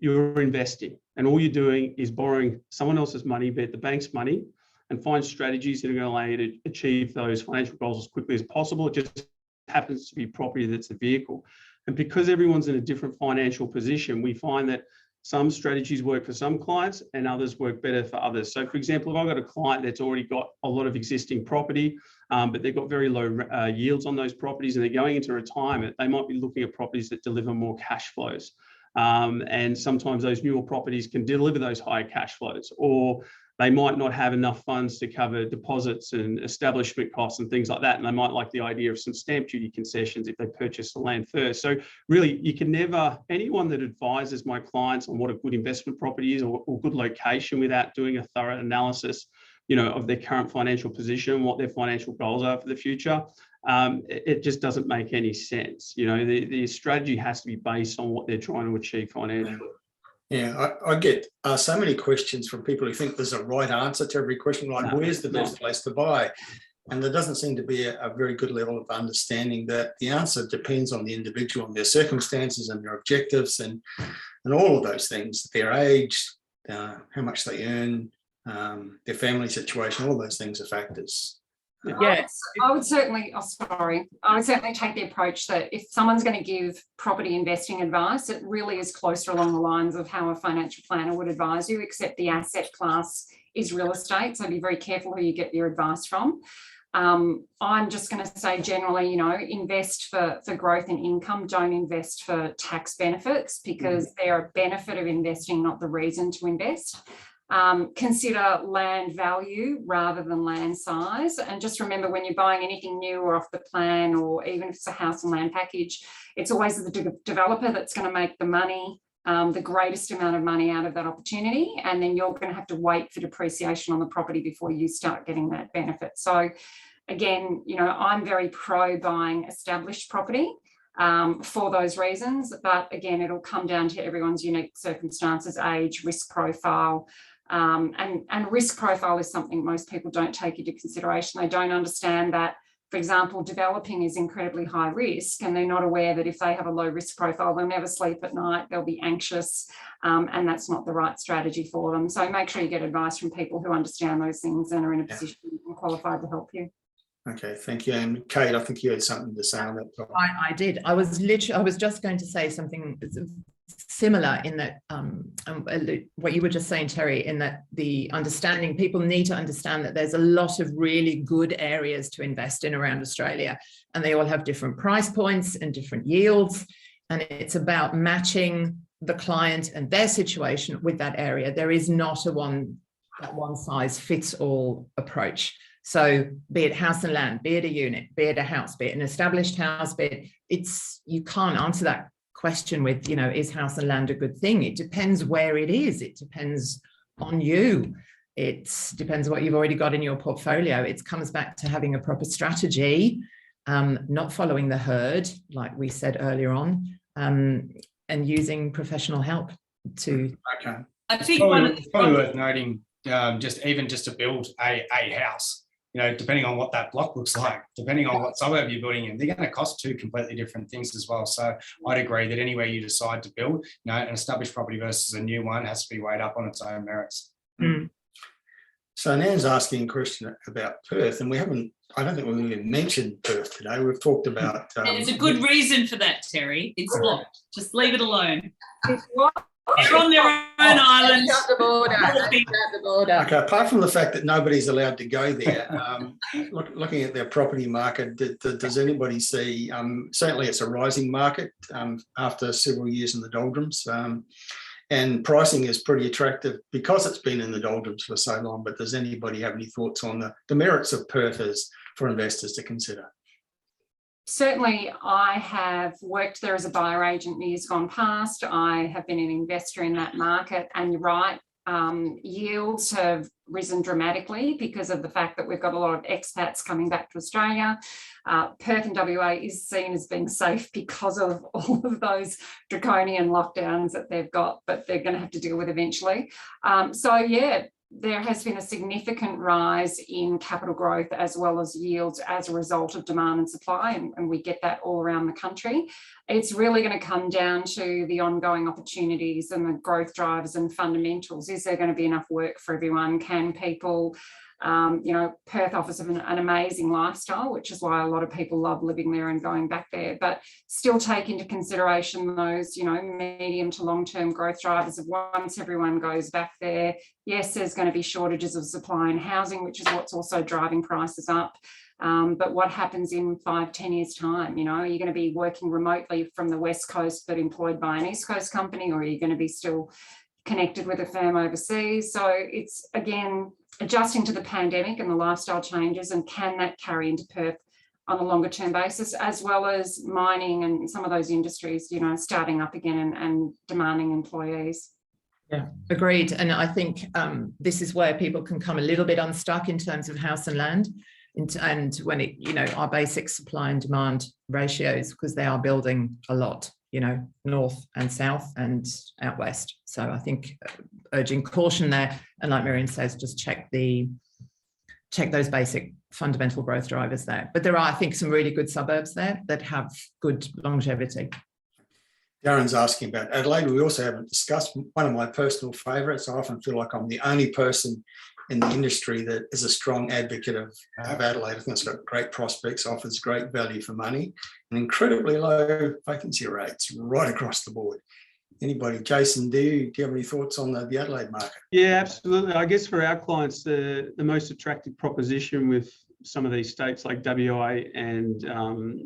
you're investing, and all you're doing is borrowing someone else's money, be it the bank's money, and find strategies that are going to allow you to achieve those financial goals as quickly as possible. It just happens to be property that's the vehicle. And because everyone's in a different financial position, we find that some strategies work for some clients and others work better for others. So for example, if I've got a client that's already got a lot of existing property, but they've got very low yields on those properties and they're going into retirement, they might be looking at properties that deliver more cash flows. And sometimes those newer properties can deliver those higher cash flows, or they might not have enough funds to cover deposits and establishment costs and things like that. And they might like the idea of some stamp duty concessions if they purchase the land first. So really, you can never, anyone that advises my clients on what a good investment property is or good location without doing a thorough analysis, of their current financial position and what their financial goals are for the future, it just doesn't make any sense. The strategy has to be based on what they're trying to achieve financially. Yeah, I get so many questions from people who think there's a right answer to every question, like where's the best place to buy? And there doesn't seem to be a very good level of understanding that the answer depends on the individual and their circumstances and their objectives and all of those things, their age, how much they earn, their family situation, all those things are factors. Yes, I would certainly take the approach that if someone's going to give property investing advice, it really is closer along the lines of how a financial planner would advise you, except the asset class is real estate. So be very careful who you get your advice from. I'm just going to say generally, invest for growth and income. Don't invest for tax benefits, because they're a benefit of investing, not the reason to invest. Consider land value rather than land size. And just remember, when you're buying anything new or off the plan, or even if it's a house and land package, it's always the developer that's going to make the money, the greatest amount of money out of that opportunity. And then you're going to have to wait for depreciation on the property before you start getting that benefit. So again, I'm very pro buying established property for those reasons. But again, it'll come down to everyone's unique circumstances, age, risk profile. And risk profile is something most people don't take into consideration. They don't understand that, for example, developing is incredibly high risk, and they're not aware that if they have a low risk profile, they'll never sleep at night, they'll be anxious, and that's not the right strategy for them. So make sure you get advice from people who understand those things and are in a position and qualified to help you. Okay, thank you. And Kate, I think you had something to say on that topic. I did. I was just going to say something similar in that what you were just saying, Terry, in that the understanding, people need to understand that there's a lot of really good areas to invest in around Australia, and they all have different price points and different yields, and it's about matching the client and their situation with that area. There is not a one size fits all approach. So be it house and land, be it a unit, be it a house, be it an established house, you can't answer that question with, is house and land a good thing? It depends where it is. It depends on you. It depends what you've already got in your portfolio. It comes back to having a proper strategy, not following the herd, like we said earlier on, and using professional help to. Okay. I think it's probably worth noting, just to build a house, depending on what that block looks like, depending on what suburb you're building in, they're going to cost two completely different things as well. So I'd agree that anywhere you decide to build, an established property versus a new one has to be weighed up on its own merits. Mm. So Nan's asking a question about Perth, and I don't think we've even mentioned Perth today. We've talked about... There's a good reason for that, Terry. It's blocked. Just leave it alone. It's what? They're on their own island. Shut the border. Okay, apart from the fact that nobody's allowed to go there, looking at their property market, does anybody see, certainly it's a rising market after several years in the doldrums, and pricing is pretty attractive because it's been in the doldrums for so long, but does anybody have any thoughts on the merits of Perth as for investors to consider? Certainly, I have worked there as a buyer agent years gone past. I have been an investor in that market, and you're right, yields have risen dramatically because of the fact that we've got a lot of expats coming back to Australia. Perth and WA is seen as being safe because of all of those draconian lockdowns that they've got, but they're going to have to deal with eventually. So yeah, there has been a significant rise in capital growth as well as yields as a result of demand and supply, and we get that all around the country. It's really going to come down to the ongoing opportunities and the growth drivers and fundamentals. Is there going to be enough work for everyone? Can people, Perth offers an amazing lifestyle, which is why a lot of people love living there and going back there, but still take into consideration those, medium to long-term growth drivers of once everyone goes back there. Yes, there's going to be shortages of supply and housing, which is what's also driving prices up. But what happens in 5-10 years' time? Are you going to be working remotely from the West Coast but employed by an East Coast company, or are you going to be still connected with a firm overseas? So it's, again, adjusting to the pandemic and the lifestyle changes, and can that carry into Perth on a longer term basis, as well as mining and some of those industries, starting up again and demanding employees. Yeah, agreed. And I think this is where people can come a little bit unstuck in terms of house and land, and when it, our basic supply and demand ratios, because they are building a lot, north and south and out west. So I think urging caution there. And like Miriam says, just check those basic fundamental growth drivers there. But there are, I think, some really good suburbs there that have good longevity. Darren's asking about Adelaide. We also haven't discussed one of my personal favourites. I often feel like I'm the only person in the industry that is a strong advocate of Adelaide. I think it's got great prospects, offers great value for money, and incredibly low vacancy rates right across the board. Anybody, Jason, do you have any thoughts on the Adelaide market? Yeah, absolutely. I guess for our clients, the most attractive proposition with some of these states like WA and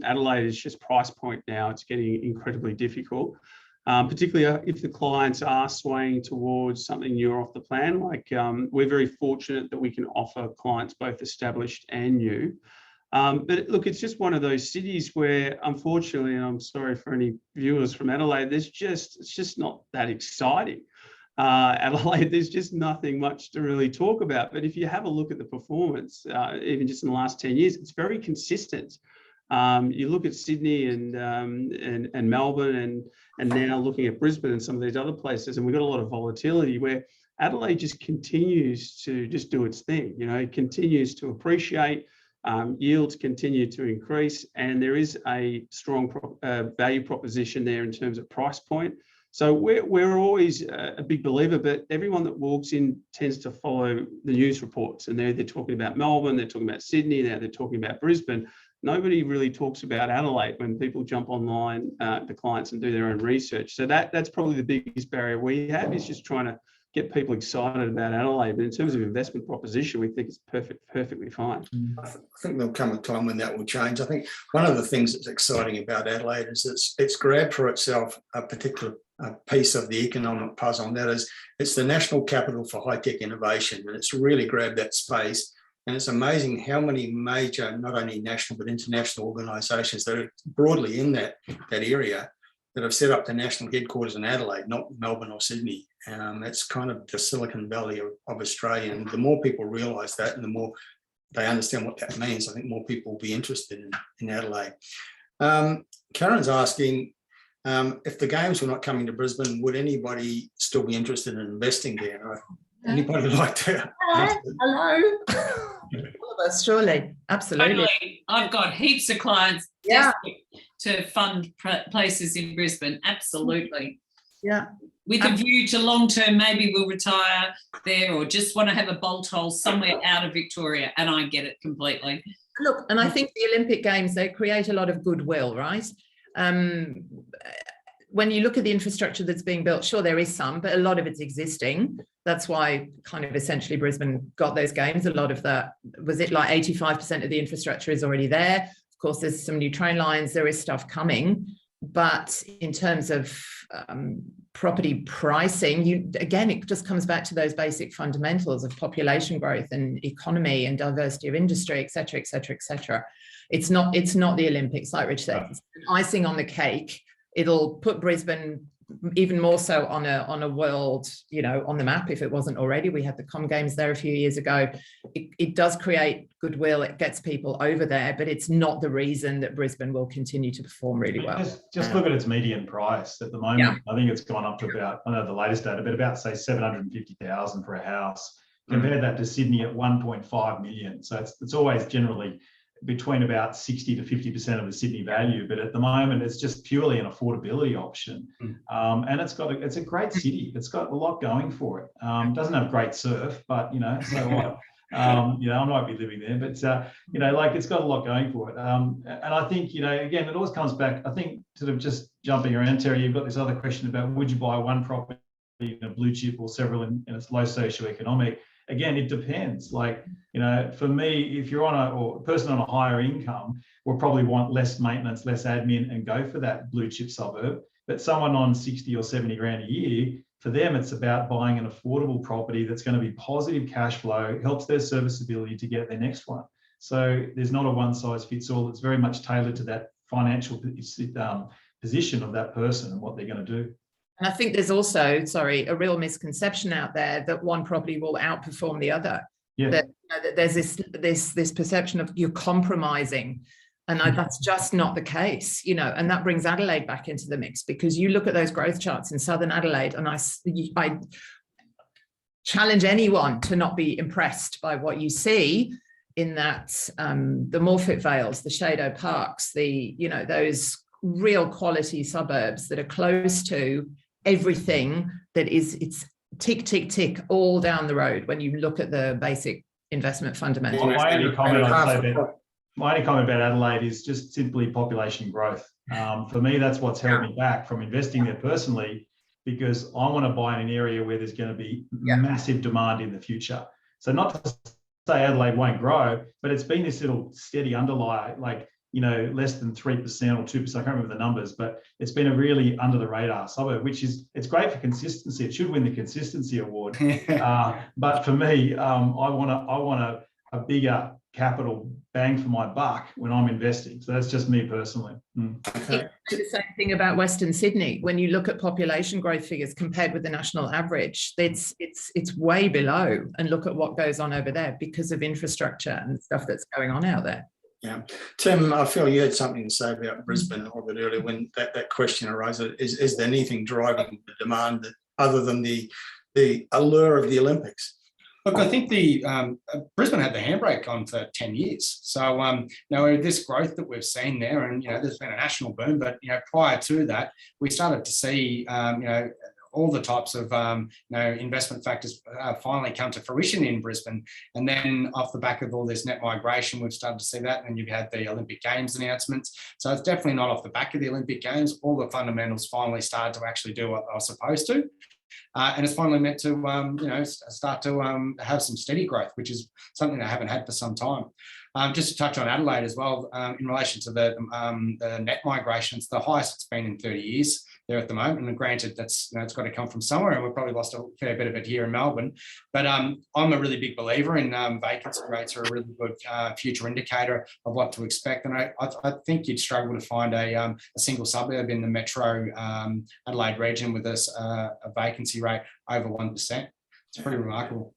Adelaide is just price point now. It's getting incredibly difficult, particularly if the clients are swaying towards something newer off the plan. Like we're very fortunate that we can offer clients both established and new. But look, it's just one of those cities where, unfortunately, and I'm sorry for any viewers from Adelaide, it's just not that exciting. Adelaide, there's just nothing much to really talk about. But if you have a look at the performance, even just in the last 10 years, it's very consistent. You look at Sydney and Melbourne and now looking at Brisbane and some of these other places, and we've got a lot of volatility where Adelaide just continues to just do its thing. It continues to appreciate. Yields continue to increase, and there is a strong value proposition there in terms of price point. So we're always a big believer, but everyone that walks in tends to follow the news reports, and they're talking about Melbourne, they're talking about Sydney, now they're talking about Brisbane. Nobody really talks about Adelaide when people jump online, the clients, and do their own research. So that's probably the biggest barrier we have, is just trying to get people excited about Adelaide. But in terms of investment proposition, we think it's perfectly fine. I think there'll come a time when that will change. I think one of the things that's exciting about Adelaide is it's grabbed for itself a particular piece of the economic puzzle, and that is it's the national capital for high-tech innovation, and it's really grabbed that space. And it's amazing how many major, not only national but international organisations that are broadly in that area that have set up the national headquarters in Adelaide, not Melbourne or Sydney. That's kind of the Silicon Valley of Australia. And the more people realise that, and the more they understand what that means, I think more people will be interested in Adelaide. Karen's asking, if the games were not coming to Brisbane, would anybody still be interested in investing there? Anybody like to? Hello. All of us, surely. Absolutely. Totally. I've got heaps of clients desperate to fund places in Brisbane. Absolutely. Yeah. With a view to long term, maybe we'll retire there, or just want to have a bolt hole somewhere out of Victoria. And I get it completely. Look, and I think the Olympic Games, they create a lot of goodwill, right? When you look at the infrastructure that's being built, sure, there is some, but a lot of it's existing. That's why kind of essentially Brisbane got those games. A lot of that, was it like 85% of the infrastructure is already there? Of course, there's some new train lines, there is stuff coming. But in terms of property pricing, again, it just comes back to those basic fundamentals of population growth and economy and diversity of industry, et cetera, et cetera, et cetera. It's not the Olympics, like Rich said. It's icing on the cake. It'll put Brisbane even more so on a world, on the map, if it wasn't already. We had the Com Games there a few years ago. It does create goodwill. It gets people over there, but it's not the reason that Brisbane will continue to perform really well. Just look at its median price at the moment. Yeah. I think it's gone up to about, I know the latest data, but about say 750,000 for a house Compare that to Sydney at 1.5 million. So it's always generally between about 60 to 50% of the Sydney value, but at the moment it's just purely an affordability option. And it's a great city. It's got a lot going for it. Doesn't have great surf, but so what? I might be living there, but like it's got a lot going for it. And I think again, it always comes back. I think sort of just jumping around, Terry, you've got this other question about would you buy one property in a blue chip or several in its low socioeconomic. Again, it depends. Like, for me, if you're a person on a higher income, will probably want less maintenance, less admin, and go for that blue chip suburb. But someone on 60 or 70 grand a year, for them, it's about buying an affordable property that's going to be positive cash flow, helps their serviceability to get their next one. So there's not a one size fits all. It's very much tailored to that financial position of that person and what they're going to do. And I think there's also, a real misconception out there that one property will outperform the other. Yeah. That there's this perception of you're compromising, and that's just not the case, and that brings Adelaide back into the mix, because you look at those growth charts in Southern Adelaide, and I challenge anyone to not be impressed by what you see in that the Morfett Vales, the Shado Parks, those real quality suburbs that are close to everything that it's tick, tick, tick all down the road when you look at the basic investment fundamentals. My only comment about Adelaide is just simply population growth. For me, that's what's held me back from investing there personally, because I want to buy in an area where there's going to be massive demand in the future. So not to say Adelaide won't grow, but it's been this little steady underlie, like, less than 3% or 2%. I can't remember the numbers, but it's been a really under the radar suburb, it's great for consistency. It should win the consistency award. But for me, I want a bigger capital bang for my buck when I'm investing. So that's just me personally. Okay. The same thing about Western Sydney. When you look at population growth figures compared with the national average, it's way below. And look at what goes on over there because of infrastructure and stuff that's going on out there. Yeah, Tim, I feel you had something to say about Brisbane a little bit earlier when that question arose. Is there anything driving the demand other than the allure of the Olympics? Look, I think Brisbane had the handbrake on for 10 years. So, this growth that we've seen there, and, there's been a national boom, but, prior to that, we started to see, all the types of investment factors finally come to fruition in Brisbane. And then off the back of all this net migration, we've started to see that. And you've had the Olympic Games announcements. So it's definitely not off the back of the Olympic Games. All the fundamentals finally started to actually do what they were supposed to. And it's finally meant to, start to have some steady growth, which is something I haven't had for some time. Just to touch on Adelaide as well, in relation to the net migration, it's the highest it's been in 30 years there at the moment. And granted, that's it's got to come from somewhere, and we've probably lost a fair bit of it here in Melbourne. But I'm a really big believer in vacancy rates are a really good future indicator of what to expect. And I think you'd struggle to find a single suburb in the metro Adelaide region with a vacancy rate over 1%. It's pretty remarkable.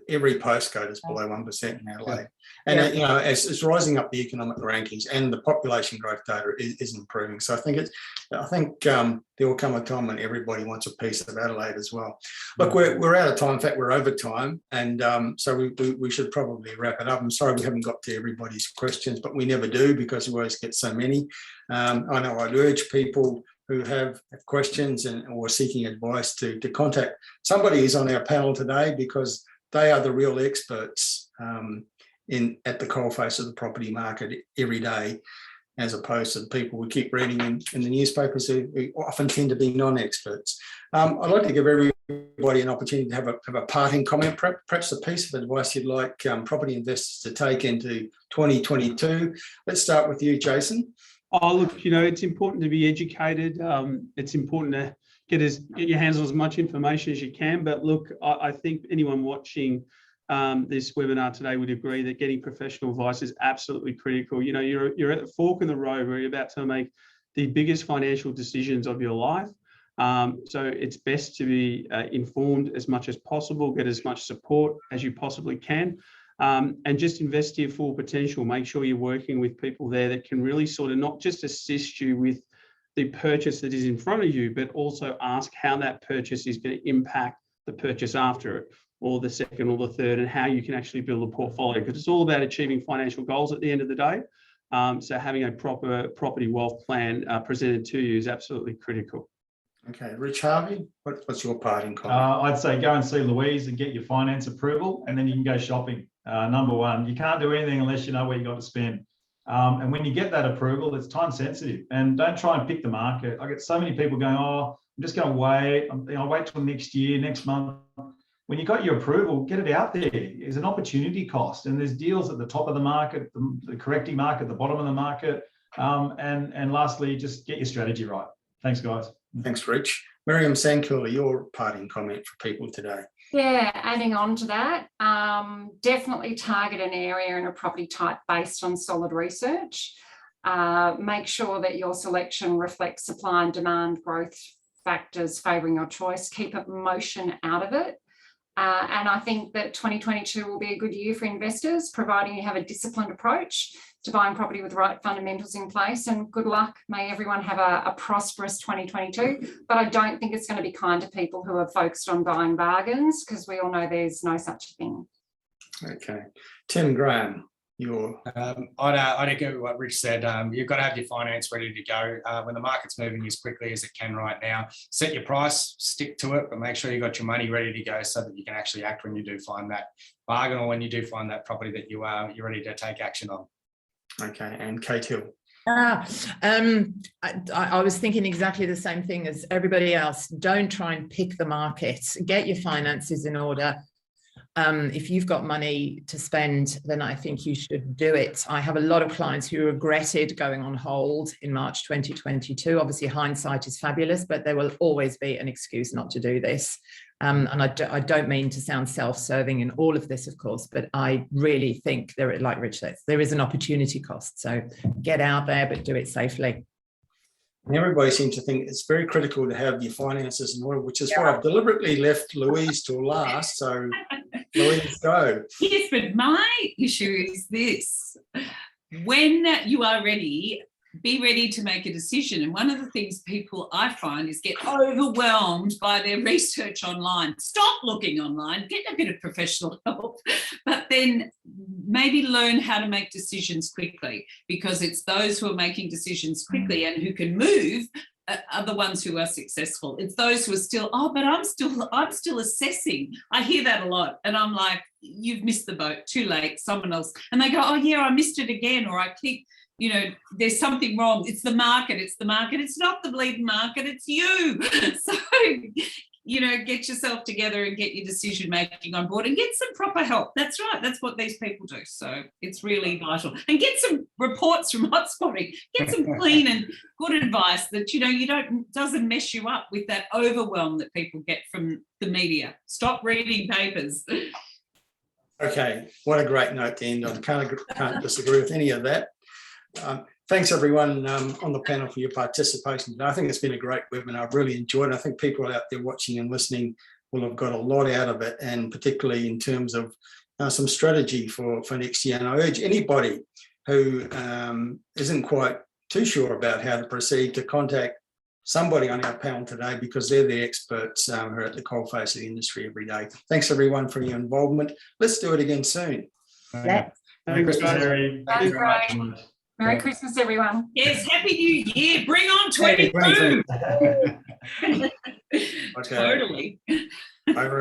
Every postcode is below 1% in Adelaide. And, as it's rising up the economic rankings, and the population growth data is improving. So I think there will come a time when everybody wants a piece of Adelaide as well. Look, we're out of time. In fact, we're over time. And so we should probably wrap it up. I'm sorry we haven't got to everybody's questions, but we never do because we always get so many. I know I'd urge people who have questions or seeking advice to contact somebody who's on our panel today, because they are the real experts at the coalface of the property market every day, as opposed to the people we keep reading in the newspapers who often tend to be non-experts. I'd like to give everybody an opportunity to have a parting comment, perhaps a piece of advice you'd like property investors to take into 2022. Let's start with you, Jason. Oh, look, it's important to be educated. It's important to get your hands on as much information as you can. But look, I think anyone watching this webinar today would agree that getting professional advice is absolutely critical. You're at the fork in the road where you're about to make the biggest financial decisions of your life. So it's best to be informed as much as possible, get as much support as you possibly can. And just invest to your full potential. Make sure you're working with people there that can really sort of not just assist you with the purchase that is in front of you, but also ask how that purchase is going to impact the purchase after it. or the second or the third, and how you can actually build a portfolio, because it's all about achieving financial goals at the end of the day. So having a proper property wealth plan presented to you is absolutely critical. Okay, Rich Harvey, what's your parting comment? I'd say go and see Louise and get your finance approval, and then you can go shopping. Number one, you can't do anything unless you know where you got to spend. And when you get that approval, it's time sensitive, and don't try and pick the market. I get so many people going, oh, I'm just going to wait. I'll wait till next year, next month. When you got your approval, get it out there. There's an opportunity cost, and there's deals at the top of the market, the correcting market, the bottom of the market. And lastly, just get your strategy right. Thanks, guys. Thanks, Rich. Miriam Sankula, your parting comment for people today. Yeah, adding on to that, definitely target an area and a property type based on solid research. Make sure that your selection reflects supply and demand growth factors favouring your choice. Keep emotion out of it. And I think that 2022 will be a good year for investors, providing you have a disciplined approach to buying property with the right fundamentals in place. And good luck. May everyone have a prosperous 2022. But I don't think it's going to be kind to people who are focused on buying bargains, because we all know there's no such thing. Okay. Tim Graham, your... I'd echo what Rich said. You've got to have your finance ready to go. When the market's moving as quickly as it can right now, set your price, stick to it, but make sure you got your money ready to go so that you can actually act when you do find that bargain, or when you do find that property that you're ready to take action on. Okay, and Kate Hill. I was thinking exactly the same thing as everybody else. Don't try and pick the market. Get your finances in order. If you've got money to spend, then I think you should do it. I have a lot of clients who regretted going on hold in March 2022. Obviously, hindsight is fabulous, but there will always be an excuse not to do this. And I don't mean to sound self-serving in all of this, of course, but I really think there, like Rich says, there is an opportunity cost. So get out there, but do it safely. Everybody seems to think it's very critical to have your finances in order, which is why I've deliberately left Louise till last. So Louise, go. Yes, but my issue is this. When you are ready, be ready to make a decision. And one of the things people I find is get overwhelmed by their research online. Stop looking online, get a bit of professional help, but then maybe learn how to make decisions quickly, because it's those who are making decisions quickly and who can move are the ones who are successful. It's those who are still, oh, but I'm still assessing. I hear that a lot. And I'm like, you've missed the boat, too late, someone else. And they go, oh yeah, I missed it again. Or I keep, there's something wrong. It's the market. It's the market. It's not the bleeding market. It's you. So, get yourself together and get your decision making on board and get some proper help. That's right. That's what these people do. So it's really vital. And get some reports from Hotspotting. Get some clean and good advice that, doesn't mess you up with that overwhelm that people get from the media. Stop reading papers. Okay, what a great note to end on. Can't disagree with any of that. Thanks everyone on the panel for your participation. I think it's been a great webinar. I've really enjoyed it. I think people out there watching and listening will have got a lot out of it, and particularly in terms of some strategy for next year. And I urge anybody who isn't quite too sure about how to proceed to contact somebody on our panel today, because they're the experts who are at the coalface of the industry every day. Thanks everyone for your involvement. Let's do it again soon. Merry Christmas, Terry. Thank you very much. Merry Christmas, everyone. Yes, Happy New Year. Bring on 22. Okay. Totally. Over.